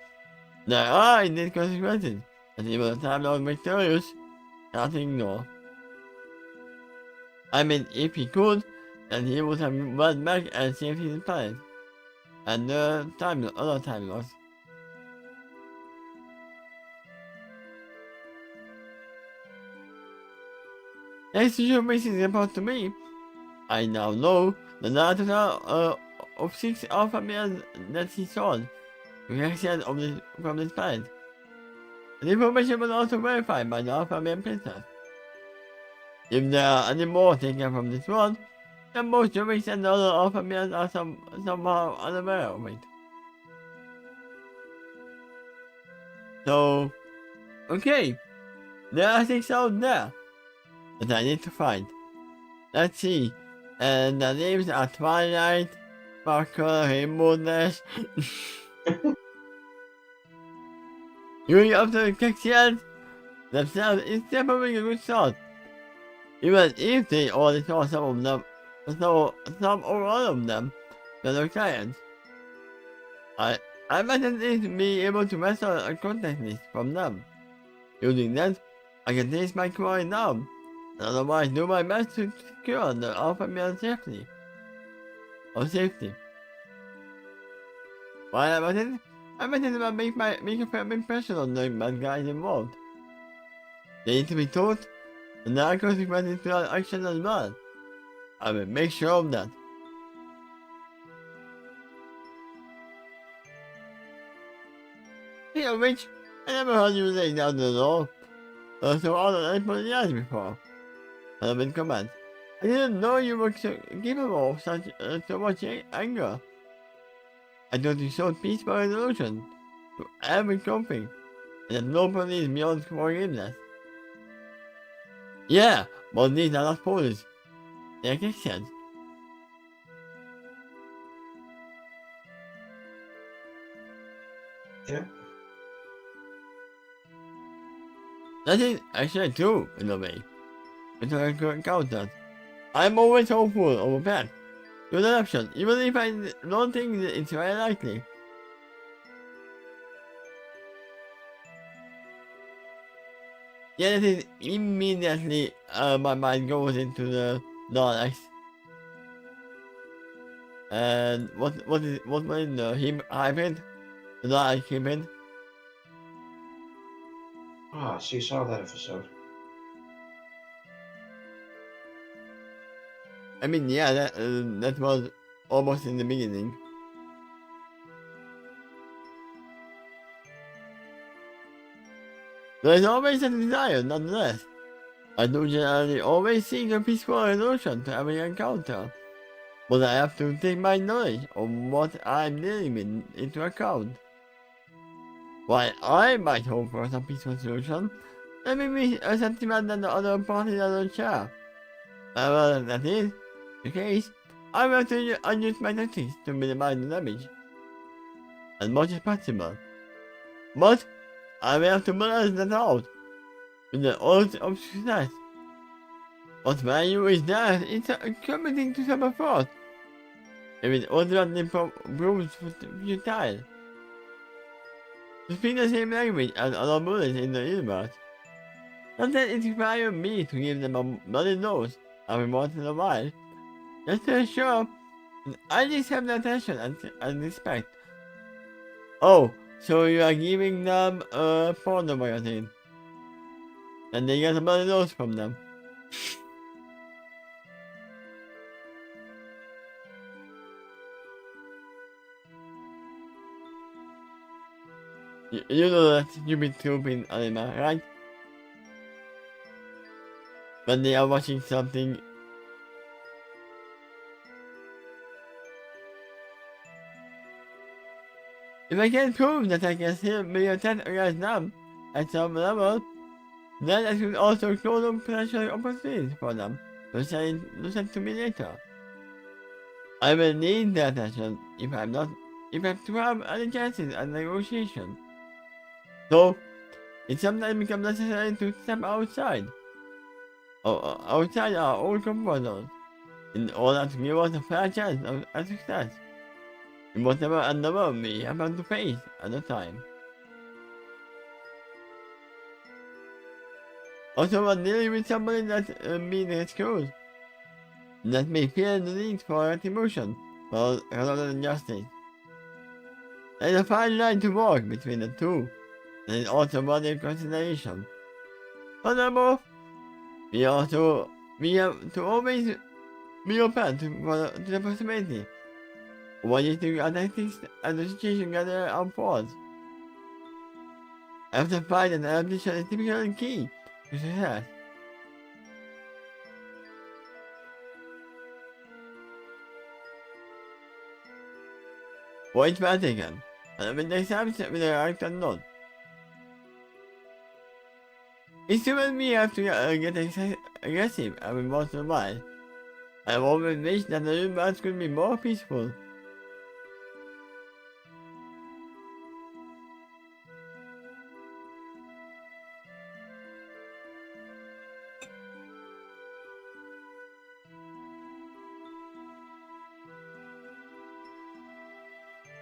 there are indeed consequences, and even the time lord victorious can't ignore. I mean, if he could, then he would have run back and saved his planet, and the other time lords. Thanks to your missing report to me, I now know the narrative of 6 alpha males that he saw, reaction from this planet. The information was also verified by the alpha male princess. If there are any more taken from this world, then most Jewish and other alpha males are somehow unaware of it. So, okay, there are 6 out there that I need to find. Let's see, and the names are Twilight, Sparkle, Rainbow Dash. Going up to the Takeshy themselves is definitely a good start. Even if they already saw some of them, some or all of them, fellow clients. I might at least be able to wrestle a contact list from them. Using that, I can taste my quarry down, and otherwise do my best to secure the alpha male safety. Safety. While I'm at it, I might as well make a firm impression on the bad guys involved. They need to be taught, and there are consequences to their actions as well. I will make sure of that. Speaking of which, I never heard you say down the law. So all of anybody else before. I've been command. I didn't know you were so capable of such so much anger. I thought you showed peaceful resolution to every conflict, and that nobody is beyond forgiveness. Yeah, but these are not police. They are Christians. Yeah. That is actually true, in a way. It's a good counter. I'm always hopeful of a path to an option, even if I don't think it's very likely. Yet it is immediately my mind goes into the Daleks. And what was in the hybrid? The Dalek hybrid? Ah, so you saw that episode. I mean, yeah, that was almost in the beginning. There's always a desire, nonetheless. I do generally always seek a peaceful resolution to every encounter, but I have to take my knowledge of what I'm dealing with into account. While I might hope for some peaceful solution, there may be a sentiment that the other party doesn't share. However that is the case, I will have to use my tactics to minimize the damage as much as possible. But I will have to balance that out with the odds of success. What value is that? It's committing to some effort. If it ultimately proves futile. To speak the same language as other bullets in the universe. Not that it requires me to give them a bloody nose every once in a while. Just to ensure that I deserve their attention and respect. Oh, so you are giving them a porno magazine. And they get a bloody nose from them. You know that stupid trooping animal, right? When they are watching something. If I can prove that I can still be a test against them at some level, then I should also show them potential opportunities for them to listen to me later. I will need their attention if I'm to have any chances at negotiation. So, it sometimes becomes necessary to step outside, or outside our own comfort zone, in order to give us a fair chance of success in whatever endeavor we happen to face at the time. Also, when dealing with somebody that's being excused, that may feel the need for retribution rather than justice. There's a fine line to walk between the two, and it's also worthy of consideration. Furthermore, we have to always be open to the possibility of what you think are tactics as the situation gather unfolds. I have to find an adaptation is typically key to success. Point well taken, and with the exception with the right unknown. It's when we have to get aggressive every once in a while. I've always wished that the universe could be more peaceful.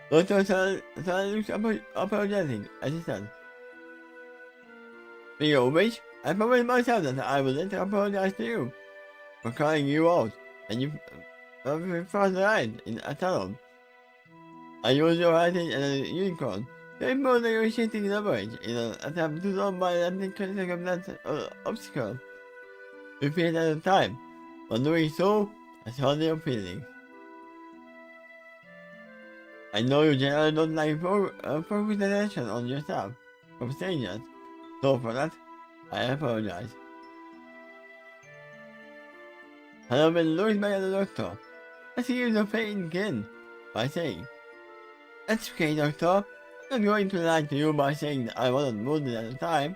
Doctor Sally looks apologetic as he said. Speaking of which, I promised myself that I would later apologize to you for calling you out and you crossed the line in a tunnel. I used your writing and a unicorn to impose negotiating leverage in an attempt to solve my circumstance obstacle we faced at the time. But doing so, I saw your feelings. I know you generally don't like focused attention on yourself from strangers, so for that, I apologize. Hello, been looked back at the doctor. As he gives a faint grin by saying, "That's okay, doctor. I'm not going to lie to you by saying that I wasn't wounded at the time,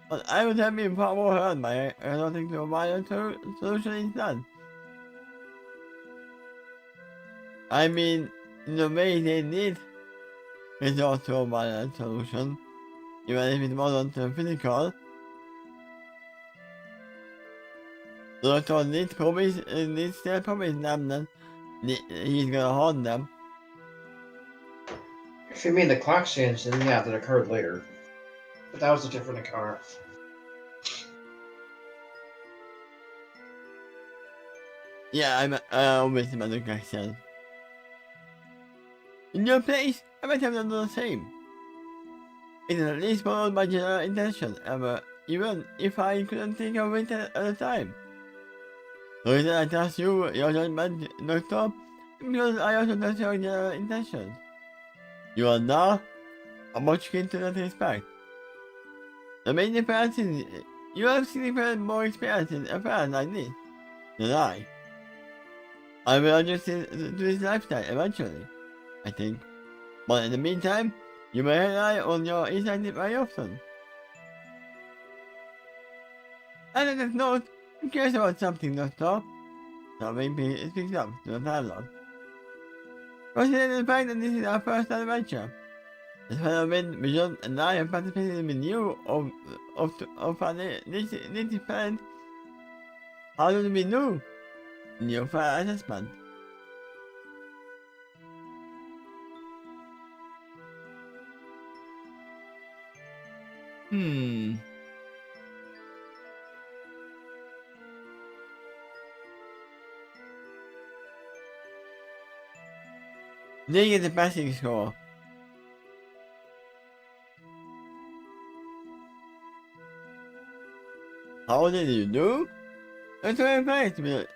but I would have been far more hurt by resorting to a violent solution instead. I mean, in the way they did resort to a violent solution, even if it wasn't physical. The doctor did still promise them that he's gonna harm them. If you mean the clock stands, then yeah, that occurred later. But that was a different encounter. Yeah, I always remember the question. In your place, I might have done the same. It is at least followed by general intention, ever, even if I couldn't think of it at the time. The reason I trust you, your judgment, doctor, because I also trust your general intentions. You are now a much keen to that respect. The main difference is you have significant more experience in affairs like this than I. I will adjust to this lifestyle eventually, I think. But in the meantime, you may rely on your insight very often. And on that note, I'm curious about something, Doctor. Something picks up to the dialogue. Consider the fact that this is our first adventure. The fellow Vision and I have participated with you of this planet. How did we know? In your fair assessment. They get the passing score. How did you do? A 25 minutes,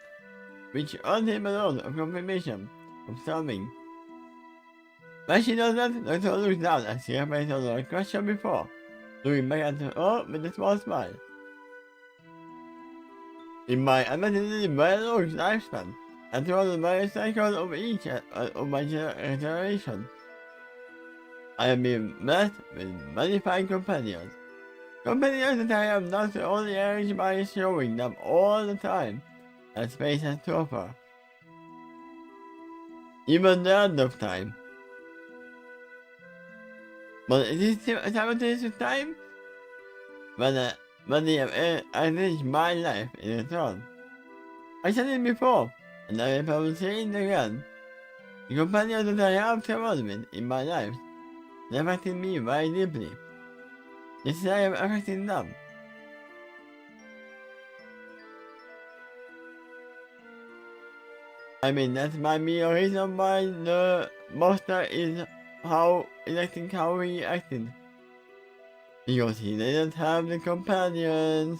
which earned him a load of confirmation of solving. When she does that, Doctor looks down and she has faced a question before, looking back at her with a small smile. In my admittedly very long lifespan, and throughout the various cycles of each of my generation, I have been met with many fine companions. Companions that I have not only enriched by showing them all the time that space has to offer, even the end of time. But it is simultaneous time when they have enriched my life in return. I said it before, and I will say it again. The companions that I have traveled with in my life have affected me very deeply. Yes, I have affected them. I mean, that might be a reason why the monster is acting how he acted. Because he didn't have the companions.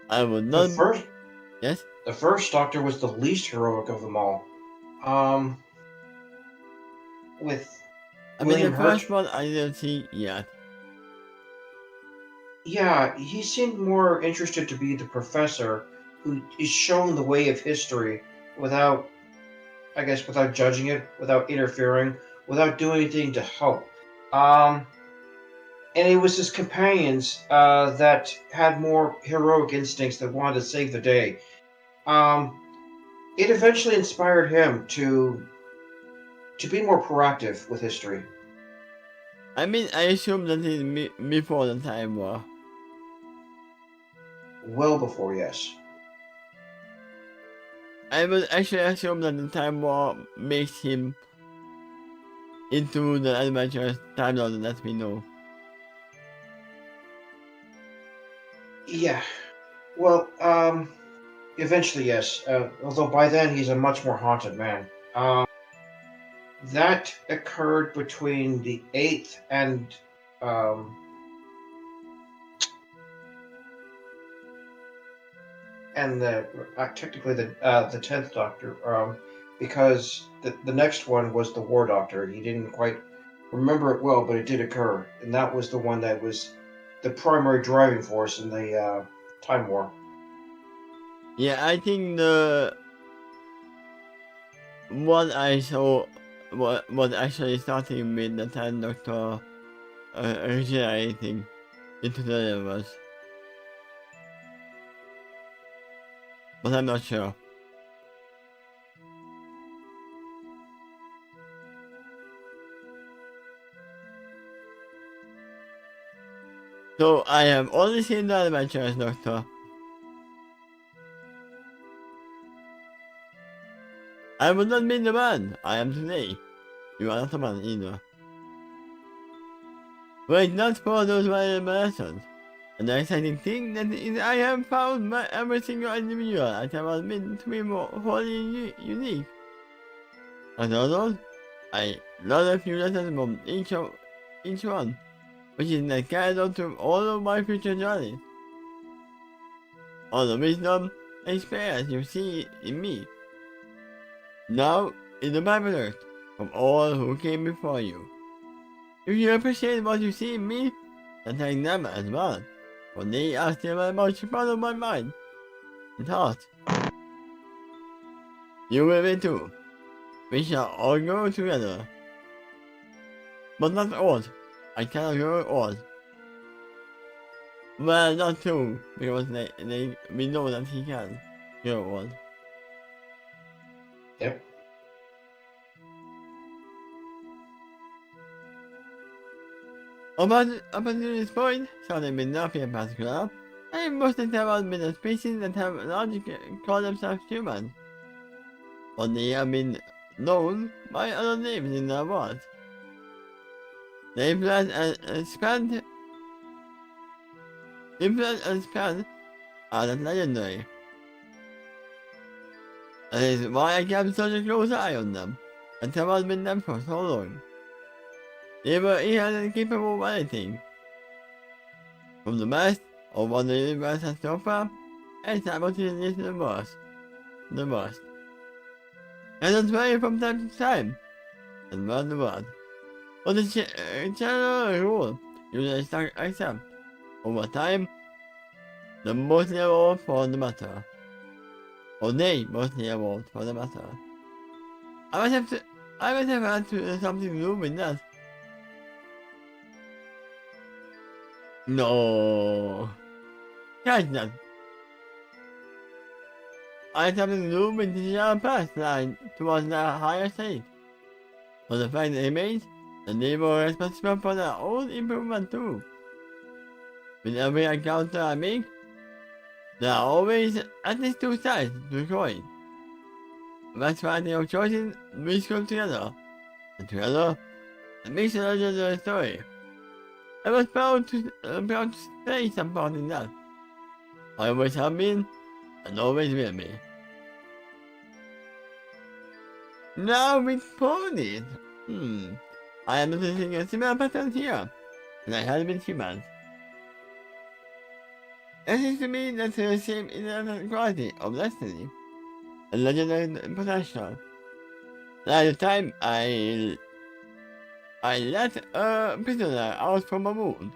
I would The not. first, Yes? the first Doctor was the least heroic of them all. Um, with I mean, the William Hurt, first one I didn't see yet. yeah, he seemed more interested to be the professor who is shown the way of history without, I guess, without judging it, without interfering, without doing anything to help. Um, and it was his companions that had more heroic instincts that wanted to save the day. Um, it eventually inspired him to be more proactive with history. I mean, I assume that it's before the Time War. Well before, yes. I would actually assume that the Time War makes him into the adventurous Time Lord that we know. Yeah. Well, eventually, yes. Although by then he's a much more haunted man. That occurred between the eighth um, and the technically the 10th Doctor, because the next one was the War Doctor. He didn't quite remember it well, but it did occur, and that was the one that was the primary driving force in the Time War. Yeah, I think the one I saw was actually starting with the Time Doctor originating into the universe. But I'm not sure. So I have only seen the adventurous Doctor. I would not be the man I am today. You are not a man either. Were it not for those valuable lessons. And the exciting thing that is I have found every single individual I have admitted to be more wholly unique. As a result, I learned a few lessons from each one, which is the carried on to all of my future journeys. All the wisdom and experience you see in me. Now is the byproduct from all who came before you. If you appreciate what you see in me, then thank them as well, for they are still very much part of my mind and thought. You will be too. We shall all grow together. But not old. I cannot grow old. Well, not too, because we know that he can grow old. Yep. Up until this point, something with nothing in particular, I mostly have been a species that have largely called themselves humans. But they have been known by other names in the world. The influence and span are not legendary. That is why I kept such a close eye on them, and traveled with them for so long. They were inherently capable of anything, from the best of what the universe has to offer, and simultaneously the worst. and it's vary from time to time, and around the world. But the general rule usually starts accept. Over time, the mostly evolve for the matter. Or they mostly evolve for the matter. I must have had to do something to do with that. No. Catch that. I had something to do with the general path line towards the higher state. For the fact that it remains, and they were responsible for their own improvement too. With every encounter I make, there are always at least two sides to the coin. That's why they have chosen we come together. And together, it makes a legendary story. I was proud to say some part in that. I always have been, and always will be. Now with ponies. I am noticing a similar pattern here, and I had with humans. It seems to me that the same inequality of destiny, a legendary potential. At the time I let a prisoner out from a moon.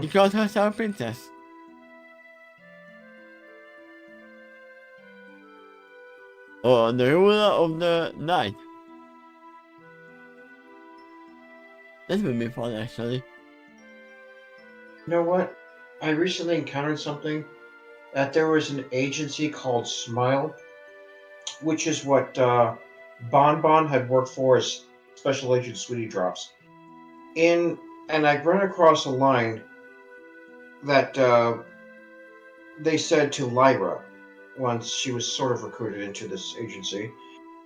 She called herself princess. Or the ruler of the night. This would be fun actually. You know what? I recently encountered something that there was an agency called Smile, which is what Bon Bon had worked for as Special Agent Sweetie Drops. And I ran across a line that they said to Lyra once she was sort of recruited into this agency,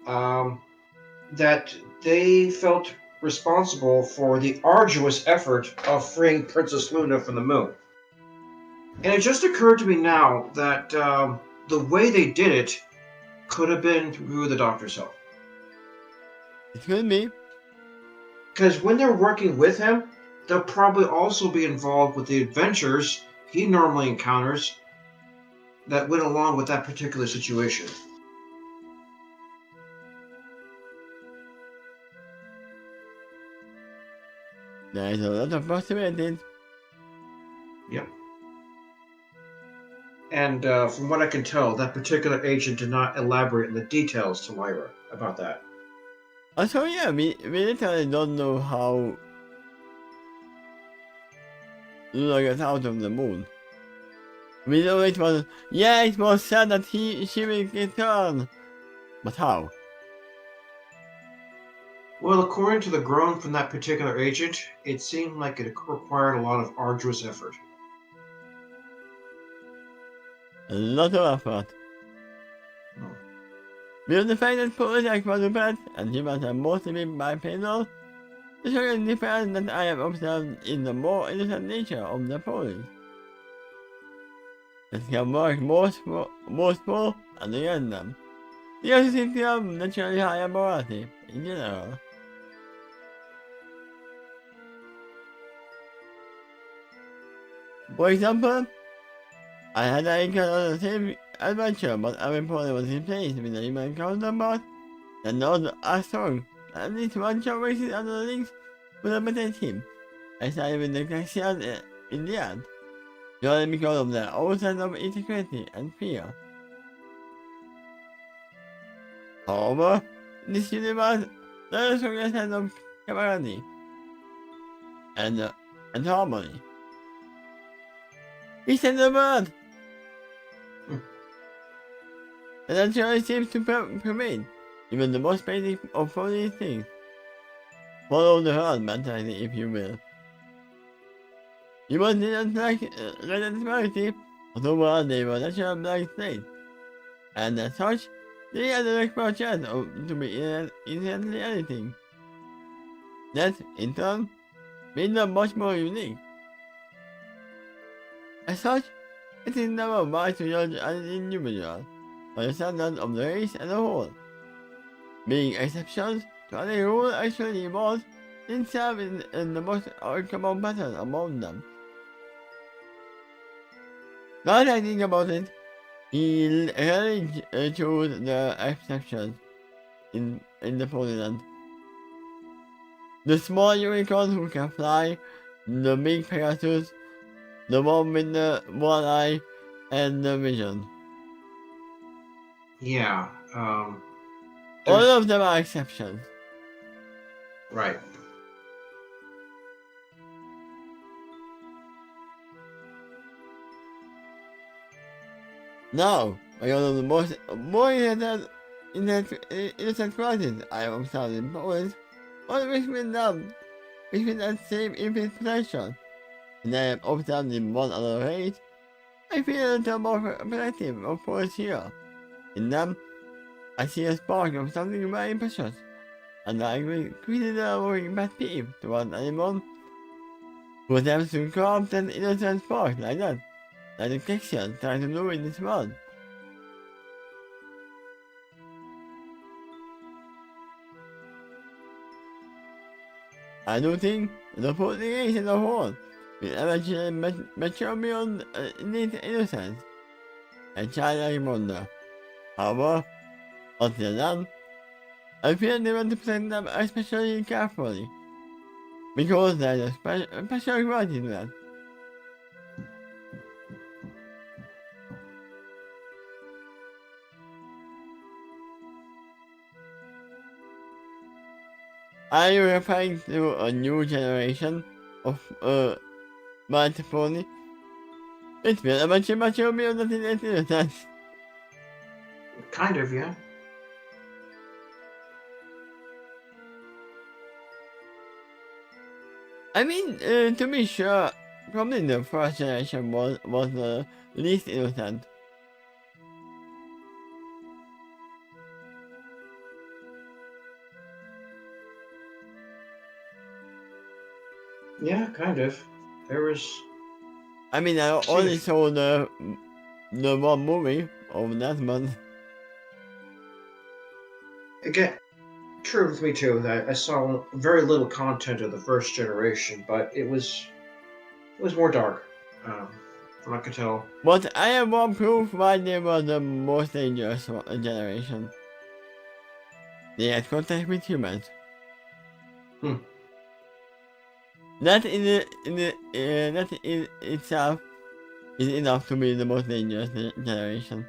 that they felt responsible for the arduous effort of freeing Princess Luna from the moon. And it just occurred to me now that the way they did it could have been through the Doctor's help. It could be. Because when they're working with him, they'll probably also be involved with the adventures he normally encounters that went along with that particular situation. There is a lot of possibilities. Yep. And from what I can tell, that particular agent did not elaborate on the details to Lyra about that. Also, yeah, we literally don't know how Luna got out of the moon. We know it was sad that she will return. But how? Well, according to the groan from that particular agent, it seemed like it required a lot of arduous effort. A lot of effort. Oh. Beyond the fact that project was a pet and humans are mostly been bipedal, the shocking difference that I have observed is the more innocent nature of the police. It can work most small and random. They also seem to have naturally higher morality in general. For example, I had an encounter on the same adventure, but every pony was replaced with a human counterpart that knows a song. At least one shot races under the links would have betrayed him. I sided with the Caxians in the end, purely because of their own sense of insecurity and fear. However, in this universe, there is a sense of camaraderie and harmony. He said the word! And that surely seems to pervade even the most basic of all these things. Follow the herd mentality, if you will. You must not like red disparity, but overall they were natural black states. And as such, they had an expert chance to be inherently anything. That, in turn, made them much more unique. As such, it is never wise to judge an individual by the standards of the race as a whole. Being exceptions to any rule actually involves itself in the most uncommon pattern among them. Now that I think about it, He really chose the exceptions in the Polyland. The small unicorns who can fly, the big Pegasus, the one with the one eye, and the vision. Yeah. All There's of them are exceptions. right. Now, one of the more innocent crisis I have observed in Poland was between that same interpretation. And I have observed in one other race, I feel a little more protective of Polish here. In them, I see a spark of something very precious, and I created a worrying pet peeve towards anyone who attempts to corrupt an innocent spark like that, like the Takeshy trying to do in this world. I do think the population as a whole will eventually mature beyond innocence and childlike wonder. However, until then, I feel they want to protect them especially carefully, because there is a special quality to that. Are you referring to a new generation of multiple? It will eventually mature beyond innocence. Kind of, yeah. I mean, to be sure, probably the first generation was the least innocent. Yeah, kind of. There was. I mean, I only saw the one movie of that month. Again, true with me too. That I saw very little content of the first generation, but it was more dark. From what I could tell. But I have one proof why they were the most dangerous generation. They had contact with humans. Hmm. That in itself is enough to be the most dangerous generation.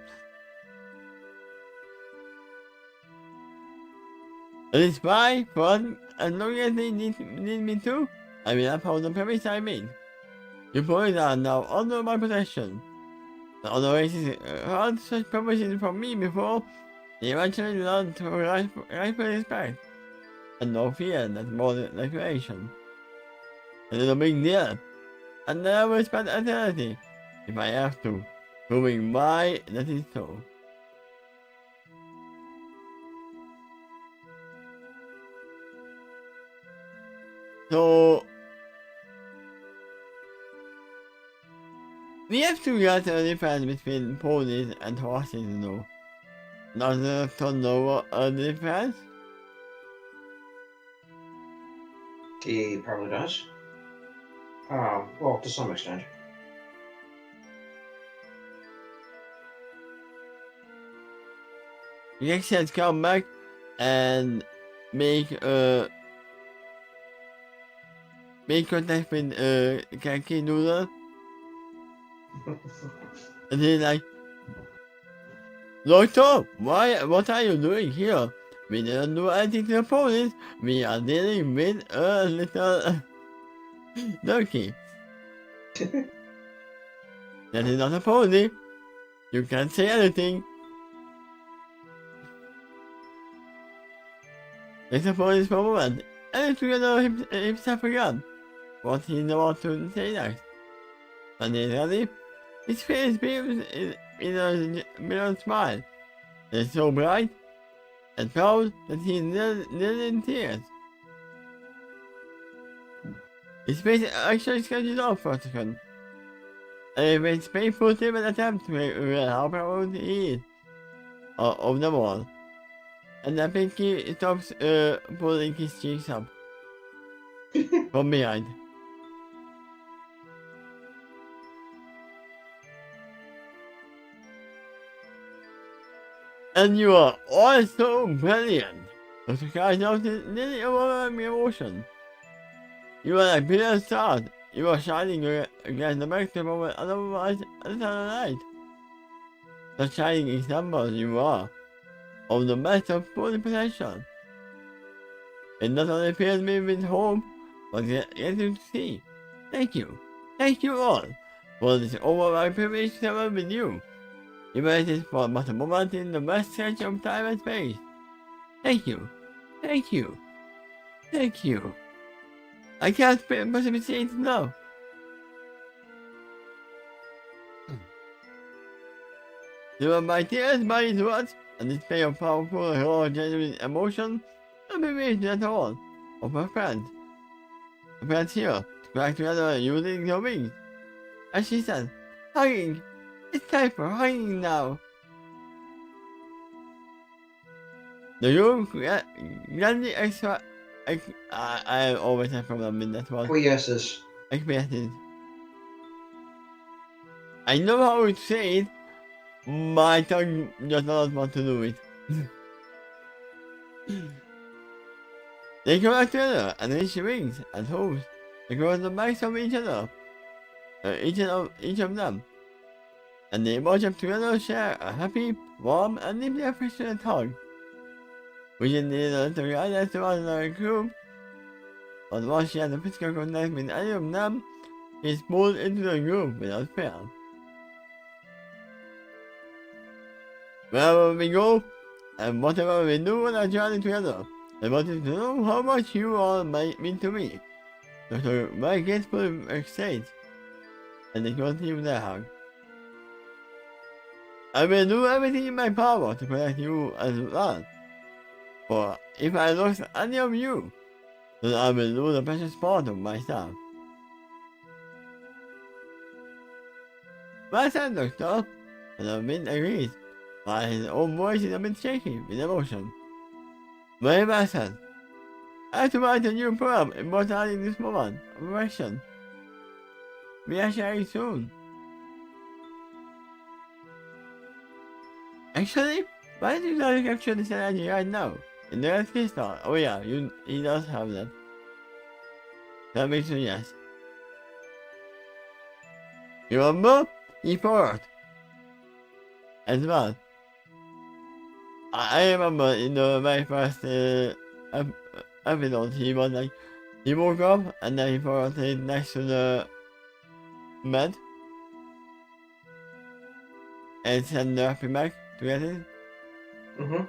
That is why, for as long as they need me to, I will uphold the promise I made. You boys are now under my possession. The other races heard such promises from me before, they eventually learned to rightful respect, and no fear that more than creation. It is a big deal, and I will spend eternity, if I have to, proving why that is so. So, we have to get a difference between ponies and horses, though. Does the doctor know a difference? He probably does. Well, to some extent. The actions come back and make contact with Kaki Noodle, and he's like, Doctor, what are you doing here? We didn't do anything to the police. We are dealing with a little donkey. That is not a pony. You can't say anything. It's a police for a moment, and it's together himself again. What he knows to say next. And suddenly, his face beams in a smile. It's so bright and proud that he's nearly in tears. His face actually sketches off for a second. And it's painful to even attempt to reveal how proud he is of them all. And then Pinky stops pulling his cheeks up from behind. And you are also brilliant. Dr. Kai noticed nearly overwhelming emotion. You are like Peter's stars. You are shining against the backdrop of otherwise eternal light. The shining example you are of the best of full potential. It not only fills me with hope, but getting to see. Thank you. Thank you all for this overwhelming privilege to serve with you. Even if it is for but a moment in the best stretch of time and space. Thank you. Thank you. Thank you. I can't possibly say it now. You are my tears, my words, and display of powerful, raw, genuine emotion, and be at all. Of my friends. My friends here, to back together using your wings. As she said, hugging. It's time for hugging now. The room grandly I always have problem with that one. Acquiesces. Acquiesces. I know how to say it. My tongue does not want to do it. They come back together and reach wings and hopes across the backs of each other. Each of them. And they march up together share a happy, warm, and deeply affectionate hug. Which is neither to guide us to another group, but once she has a physical contact with any of them, she is pulled into the group without fail. Wherever we go, and whatever we do on our journey together, I wanted to know how much you all mean to me. Dr. My grateful state, and they continue their hug. I will do everything in my power to protect you as well. For if I lose any of you, then I will lose a precious part of myself. Well said, Doctor, and the wind agrees, while his own voice is a bit shaky with emotion. Very well said. I have to write a new poem immortalizing this moment of affection. We are sharing soon. Actually, why do you not capture this energy right now? In the Earth crystal? Oh yeah, he does have that. That makes me yes. You remember? He forgot. As well. I remember in the very first episode, he was like, he woke up and then he forgot to sit next to the bed. And send the happy back to get it. Mm-hmm.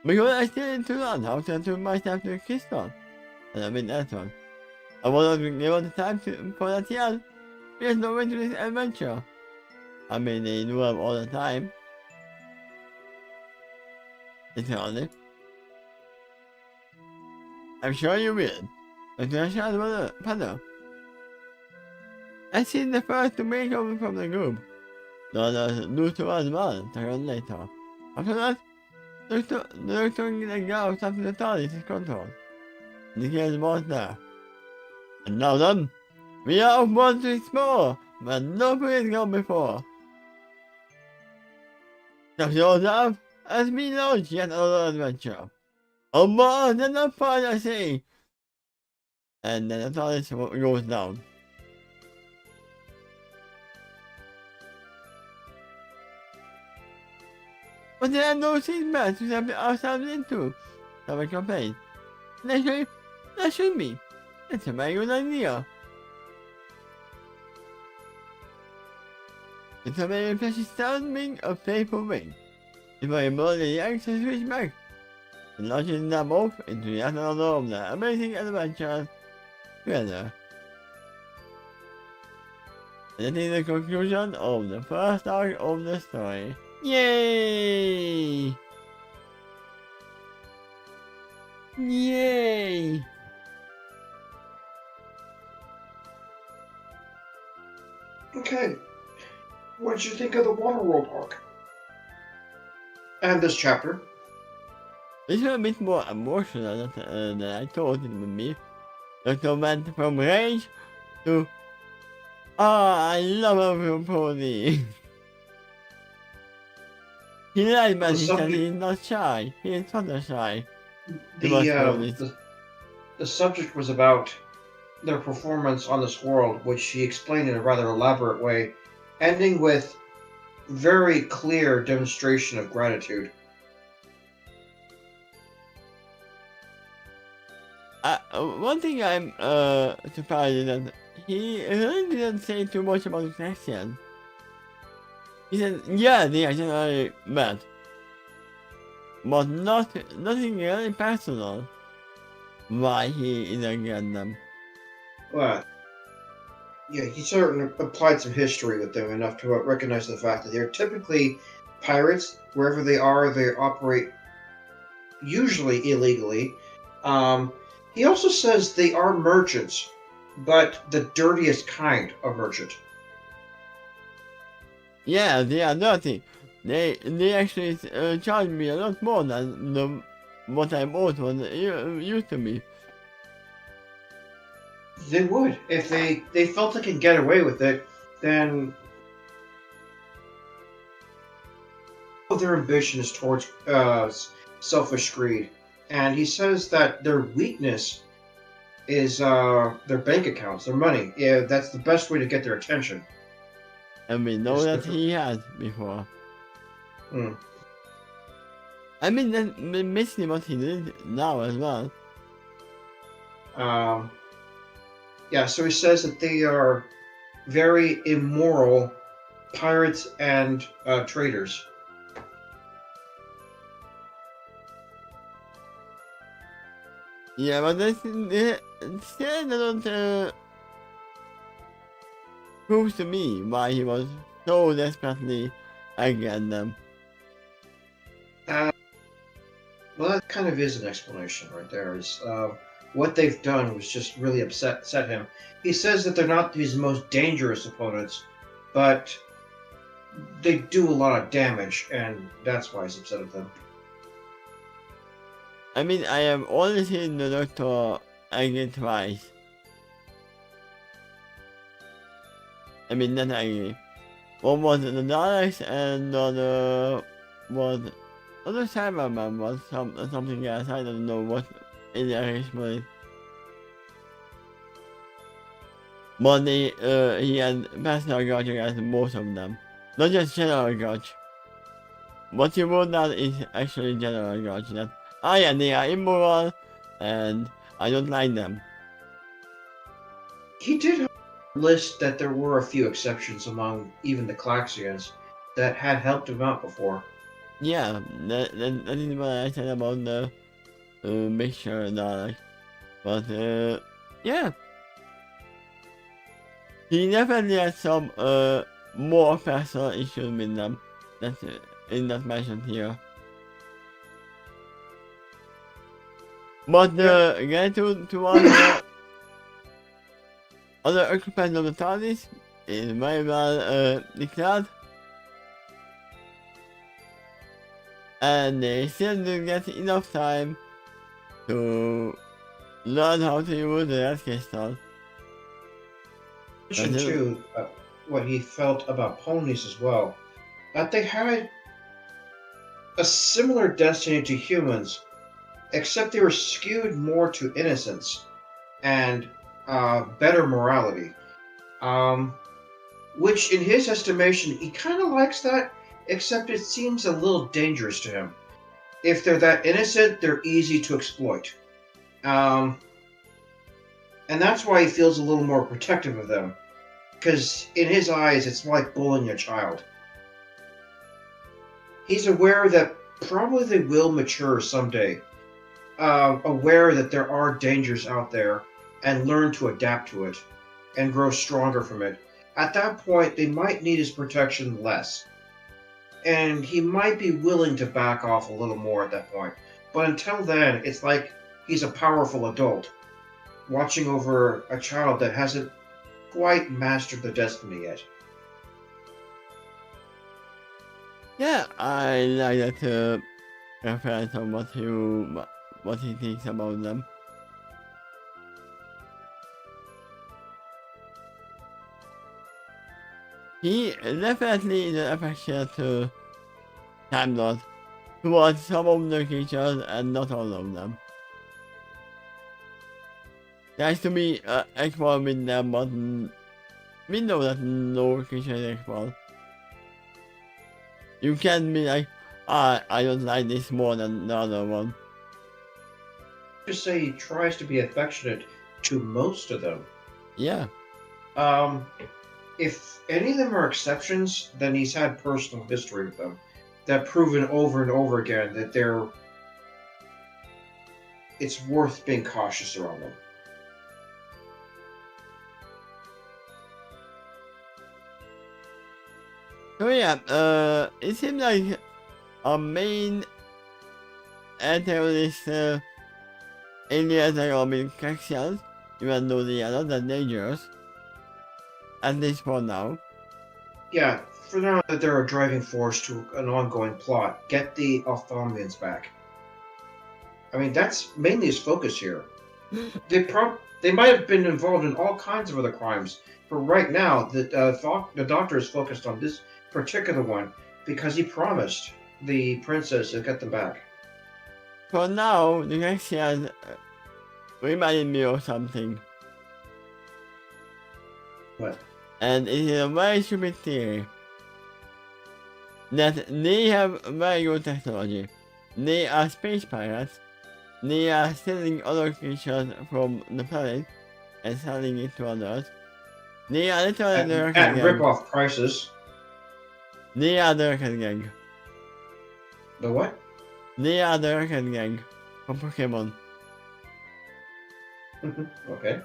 Because I still need to learn how to turn myself to a crystal. And I mean that one. I was not given the time for that yet. There's no way to this adventure. I mean, they do have all the time. Literally. I'm sure you will. But to a shadow panel. I see the first to break over from the group. The others do too as well, turn later. After that, the doctor and the girl after the TARDIS is controlled. The kids was there. And now then, we are off one to explore, but nobody has gone before. Just yourself, as we launch yet another adventure. On more than the fun I see. And then the TARDIS goes down. But there are no seatbelts to step ourselves into, someone complained. Naturally, that should be. That's a very good idea. It's a very precious sounding of playful wing. If I embody the eggs and switch back, and launching them both into yet another of their amazing adventures together. And that is the conclusion of the first arc of the story. Yay! Yay! Okay. What did you think of the Waterworld arc? And this chapter? This was a bit more emotional than I thought it would be. Doctor went from rage to Oh, I love a pony. He lied, Well, but he said he's not shy. He is not shy. He the, was uh, ponies. the the subject was about their performance on this world, which he explained in a rather elaborate way, ending with very clear demonstration of gratitude. One thing I'm surprised is that he really didn't say too much about the connection. He said, yeah, they actually met, but nothing really personal. Why he is against them. Well, yeah, he certainly applied some history with them enough to recognize the fact that they're typically pirates. Wherever they are, they operate usually illegally. Um, he also says they are merchants, but the dirtiest kind of merchant. Yeah, they are dirty. They actually charge me a lot more than what I bought was used to be. They would. If they felt they can get away with it, then their ambition is towards selfish greed. And he says that their weakness is their bank accounts, their money. Yeah, that's the best way to get their attention. And we know Is that the he has before. hmm. I mean, that's basically what he did now as well. um, yeah. So he says that they are very immoral pirates and traders. Yeah, but they still don't prove to me why he was so desperately against them. Uh, well, that kind of is an explanation right there. Is what they've done was just really upset him. He says that they're not his most dangerous opponents, but they do a lot of damage, and that's why he's upset at them. I mean, I have only seen the Doctor again twice. I mean, not angry. One was the Daleks and the other was... Other Cyberman was something else. I don't know what in the Irish was. But he had personal grudge against most of them. Not just general grudge. What you wrote down is actually general grudge. That, yeah, they are immoral and I don't like them. He did list that there were a few exceptions among even the Claxians that had helped him out before. Yeah, that is what I said about the mixture Dalek. But yeah. He definitely has some more personal issues with them. That's is not mentioned here. But getting to one other occupants of the TARDIS is very well declared. And they still do get enough time to learn how to use the red crystal. Mentioned too what he felt about ponies as well. That they had a similar destiny to humans, except they were skewed more to innocence and better morality. Um, which, in his estimation, he kind of likes that, except it seems a little dangerous to him. If they're that innocent, they're easy to exploit. Um, and that's why he feels a little more protective of them. Because in his eyes, it's like bullying a child. He's aware that probably they will mature someday. Aware that there are dangers out there and learn to adapt to it and grow stronger from it. At that point, they might need his protection less. And he might be willing to back off a little more at that point. But until then, it's like he's a powerful adult watching over a child that hasn't quite mastered the destiny yet. Yeah, I like that reference on what he thinks about them. he definitely is affectionate to Time Lord, towards some of the creatures and not all of them. There has to be equal with them, but we know that no creature is equal. You can't be like, I don't like this more than the other one. Just say he tries to be affectionate to most of them. Yeah. If any of them are exceptions, then he's had personal history with them that proven over and over again that it's worth being cautious around them. So yeah, it seems like our main antagonist aliens are all being Caxians, even though the others are dangerous. At least for now. Yeah, for now that they're a driving force to an ongoing plot, get the Ophthalmians back. I mean, that's mainly his focus here. They might have been involved in all kinds of other crimes, but right now the doctor is focused on this particular one because he promised the princess to get them back. For now, the Caxians reminded me of something. What? And it is a very stupid theory. That they have very good technology. They are space pirates. They are stealing other creatures from the planet and selling it to others. They are literally the Rocket At Gang. rip-off prices. They are the Rocket Gang. The what? They are the Rocket Gang from Pokemon. Okay.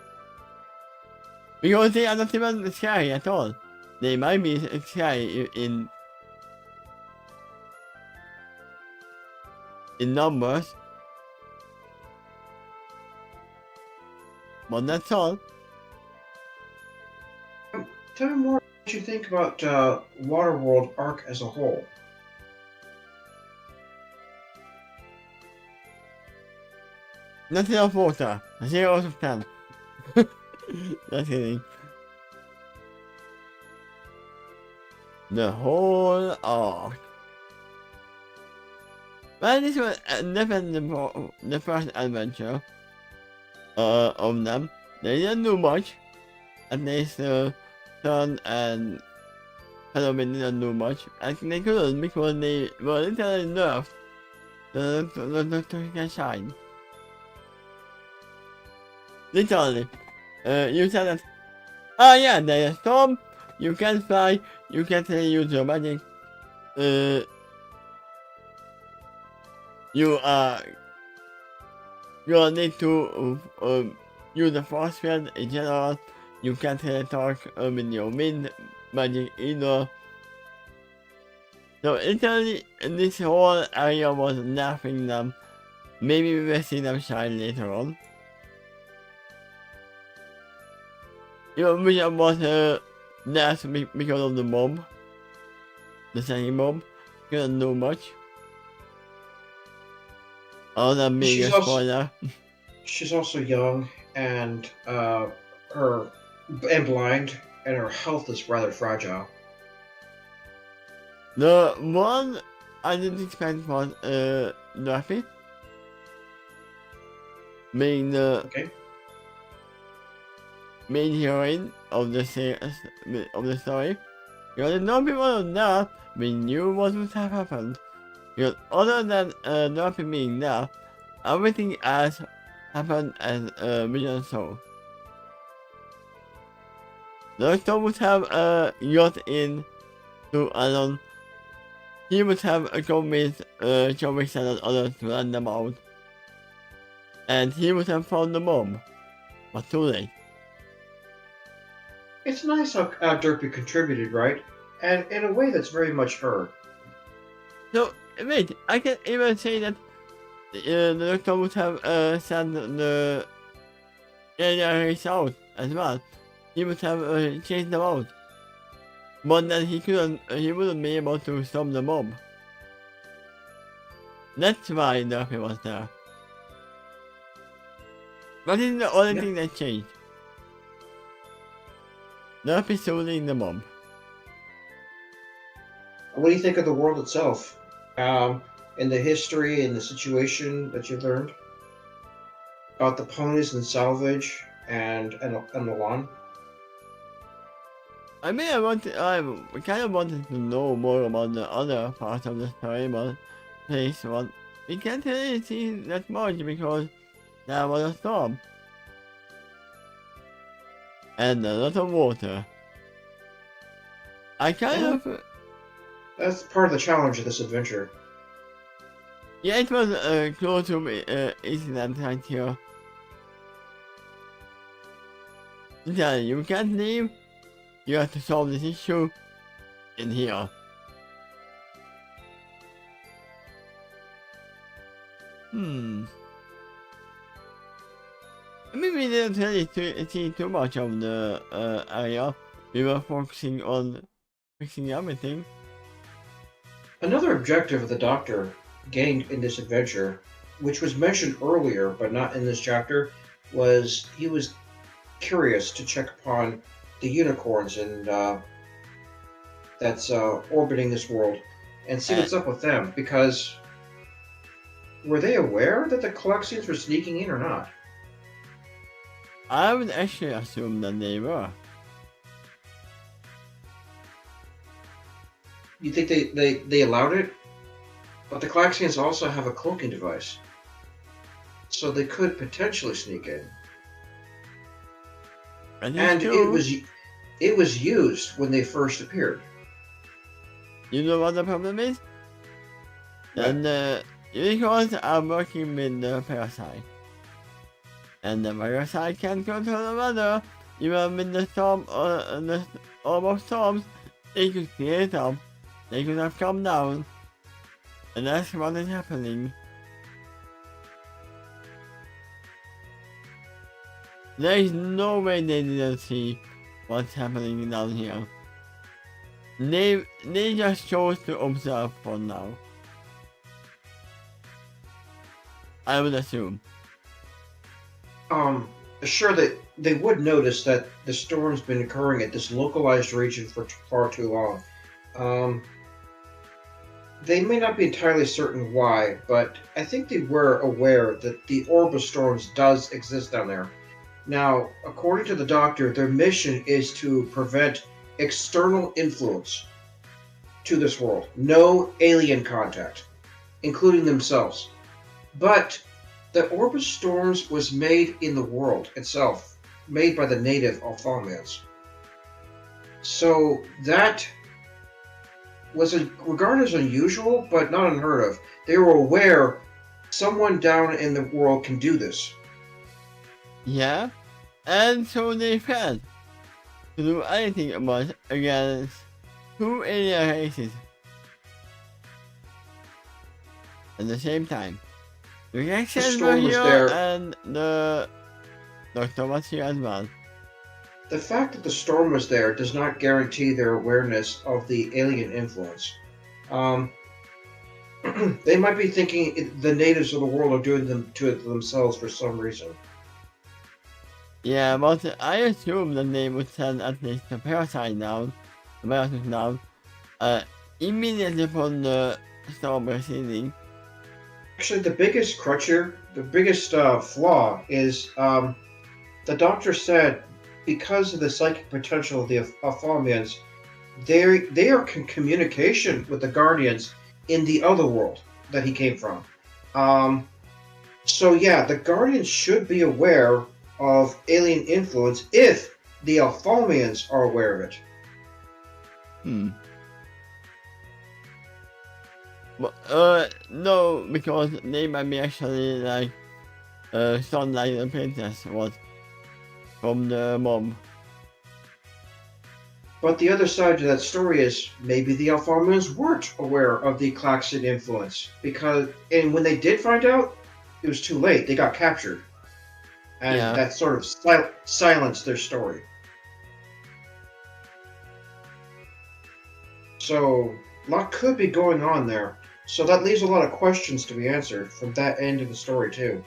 Because they are not even scary at all. They might be scary in numbers. But that's all. Tell me more what you think about Waterworld arc as a whole. Nothing of water. 0 out of 10. Just kidding. The whole arc. Well, this was definitely the first adventure of them. They didn't do much. At least Sun and Halloween didn't do much. I think they couldn't because they were literally nerfed. The can shine. Literally. You said that. Oh yeah, there's a storm. You can fly. You can use your magic. You need to use the force field in general. You can't talk with your wind magic either. So literally, this whole area was nerfing them. Maybe we will see them shine later on. Even which was nerfed because of the mob. The second mob. Couldn't do much. Oh, that being a spoiler. She's also young and blind, and her health is rather fragile. The one I didn't expect was Duffy. Being the main heroine of the story. Because no people know we knew what would have happened. Because other than Duffy being there, everything else happened as Vision saw. The Doctor would have got in to Alan. He would have convinced Chobix and others to run them out. And he would have found the bomb. But too late. It's nice how Derpy contributed, right? And in a way that's very much her. So, wait, I can even say that the Doctor would have sent the aliens out as well. He would have chased them out. But then he wouldn't be able to stop the mob. That's why Duffy was there. That is the only thing that changed. Duffy soothing the mob. What do you think of the world itself? And the history and the situation that you've learned about the ponies and salvage and the lawn? I mean, I kind of wanted to know more about the other part of the story, but please, what we can't really see that much because there was a storm and a lot of water. I kind Yeah, of, that's part of the challenge of this adventure. yeah, it was close to incident right here. Yeah, you can't leave. You have to solve this issue in here. Hmm. I mean, we didn't really see too much of the area. We were focusing on fixing everything. Another objective of the Doctor gained in this adventure, which was mentioned earlier but not in this chapter, was he was curious to check upon the unicorns and that's orbiting this world and see And what's up with them because were they aware that the Calexians were sneaking in or not? I would actually assume that they were. You think they allowed it? But the Calexians also have a cloaking device, so they could potentially sneak in. And it was used when they first appeared. You know what the problem is? Then the unicorns are working with the parasite. And the parasite can control the weather. Even with the storm or the almost storms, they could create them. They could have come down. And that's what is happening. There is no way they didn't see what's happening down here. They just chose to observe for now. I would assume. Sure that they would notice that the storm's been occurring at this localized region for far too long. They may not be entirely certain why, but I think they were aware that the orb of storms does exist down there. Now, according to the Doctor, their mission is to prevent external influence to this world. No alien contact, including themselves. But the orb of storms was made in the world itself, made by the native Althamians. So that was regarded as unusual, but not unheard of. They were aware someone down in the world can do this. Yeah, and so they failed to do anything about it against two alien races at the same time. The reactions were storm was here there. and the Doctor was here as well. The fact that the storm was there does not guarantee their awareness of the alien influence. They might be thinking the natives of the world are doing them to it themselves for some reason. Yeah, but I assume that they would send at least the parasite down, immediately upon the storm receding. Actually, the biggest crutch here, the biggest flaw is the Doctor said because of the psychic potential of the Athamians, they are in communication with the Guardians in the other world that he came from. So yeah, the Guardians should be aware of alien influence if the Athamians are aware of it. But, no, because they might be actually like, sound like the princess was from the mom. But the other side to that story is maybe the Althamians weren't aware of the Klaxon influence and when they did find out, it was too late. They got captured, and that sort of silenced their story. So a lot could be going on there. So that leaves a lot of questions to be answered from that end of the story too.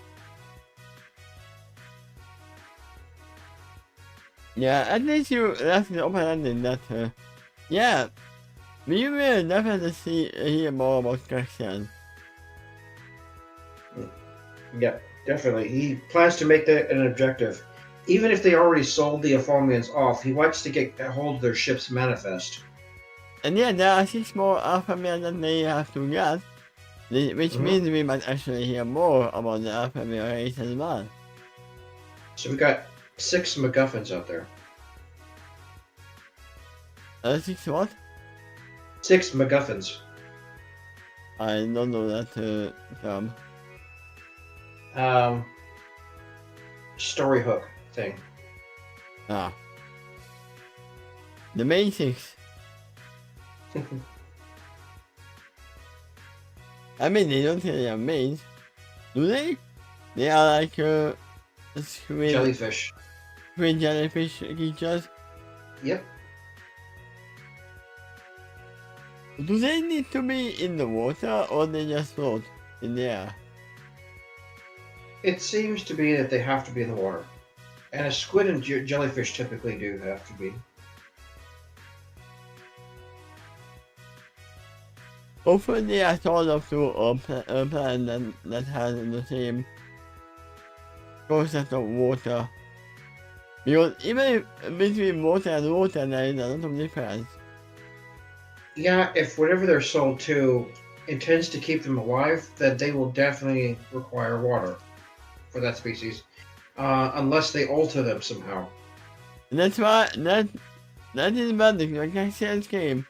Yeah, at least you left it open-ended that, yeah, We will definitely hear more about Christian. Yeah, definitely. He plans to make that an objective. Even if they already sold the Afomians off, he wants to get a hold of their ship's manifest. And yeah, there are 6 more Alpha males that they have to get, which Hmm. means we might actually hear more about the Alpha male race as well. So we got 6 MacGuffins out there. 6 what? 6 MacGuffins. I don't know that term. Story hook thing. Ah. The main 6. I mean, they don't say they are mains. Do they? They are like squid Jellyfish. jellyfish creatures. Yep. Do they need to be in the water or they just float in the air? It seems to be that they have to be in the water. And a squid and jellyfish typically do have to be. Hopefully they are sort of to a planet that has the same process of water. Because even between water and water there is a lot of difference. Yeah, if whatever they're sold to intends to keep them alive, then they will definitely require water for that species. Unless they alter them somehow. And that's why that is why the Caxians came.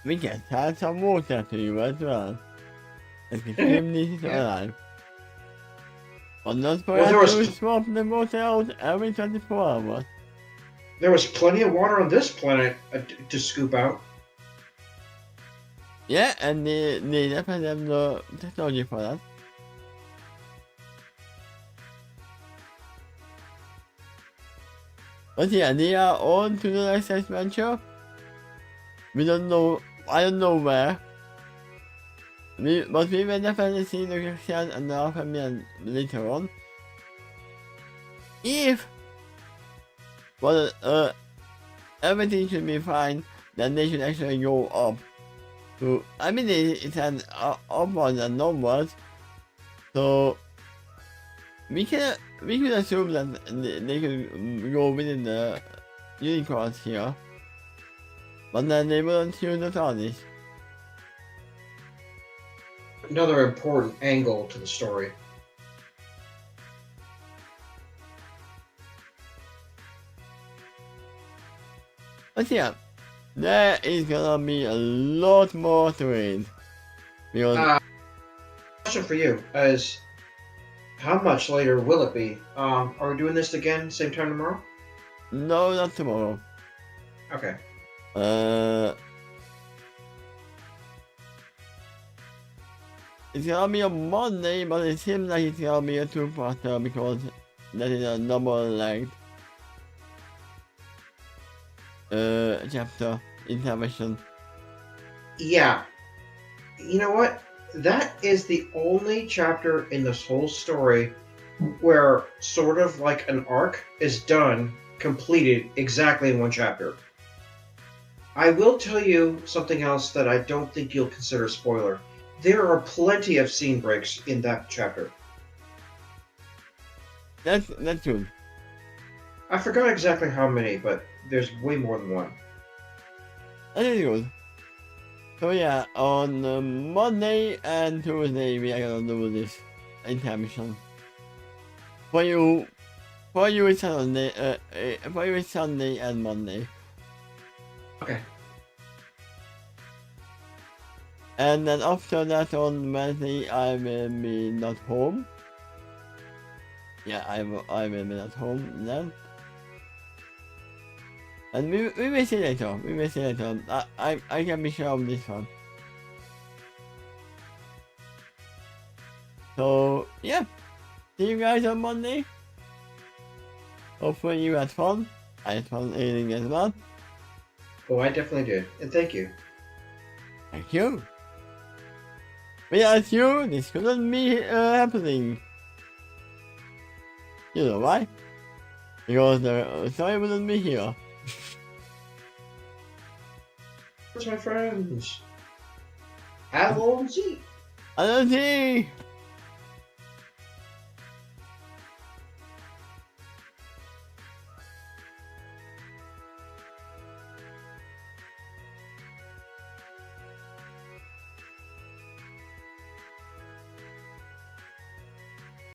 We can add some water to you as well. And can keep these alive. But not for Well, us to swap the water out every 24 hours. There was plenty of water on this planet to scoop out. Yeah, and they definitely have the technology for that. But yeah, they are on to the next adventure. We don't know, I don't know where. But we will definitely see the Christian and the Alpha Man later on. If, well, everything should be fine, then they should actually go up. So, I mean, it's an upwards and downwards. So, we could assume that they could go within the unicorns here. But then they wouldn't use the TARDIS. Another important angle to the story. But yeah, there is gonna be a lot more to it. Because Question for you is, how much later will it be? Are we doing this again same time tomorrow? no, not tomorrow. Okay. It's gonna be on Monday, but it seems like it's gonna be a two-parter because that is a double-length chapter intervention. Yeah. You know what? That is the only chapter in this whole story where sort of like an arc is done, completed exactly in one chapter. I will tell you something else that I don't think you'll consider a spoiler. There are plenty of scene breaks in that chapter. That's good. I forgot exactly how many, but there's way more than one. That is good. So yeah, on Monday and Tuesday we are gonna do this intermission. For you it's Sunday. For you it's Sunday and Monday. Okay. And then after that on Wednesday I will be not home. Yeah, I will be not home then. And we will see later. We will see later. I can be sure of this one. So yeah, see you guys on Monday. Hopefully you had fun. I had fun eating as well. Oh, I definitely did. And thank you. Thank you. Without you, this couldn't be happening. You know why? Because the story wouldn't be here. my friends. Have on Z. I don't see.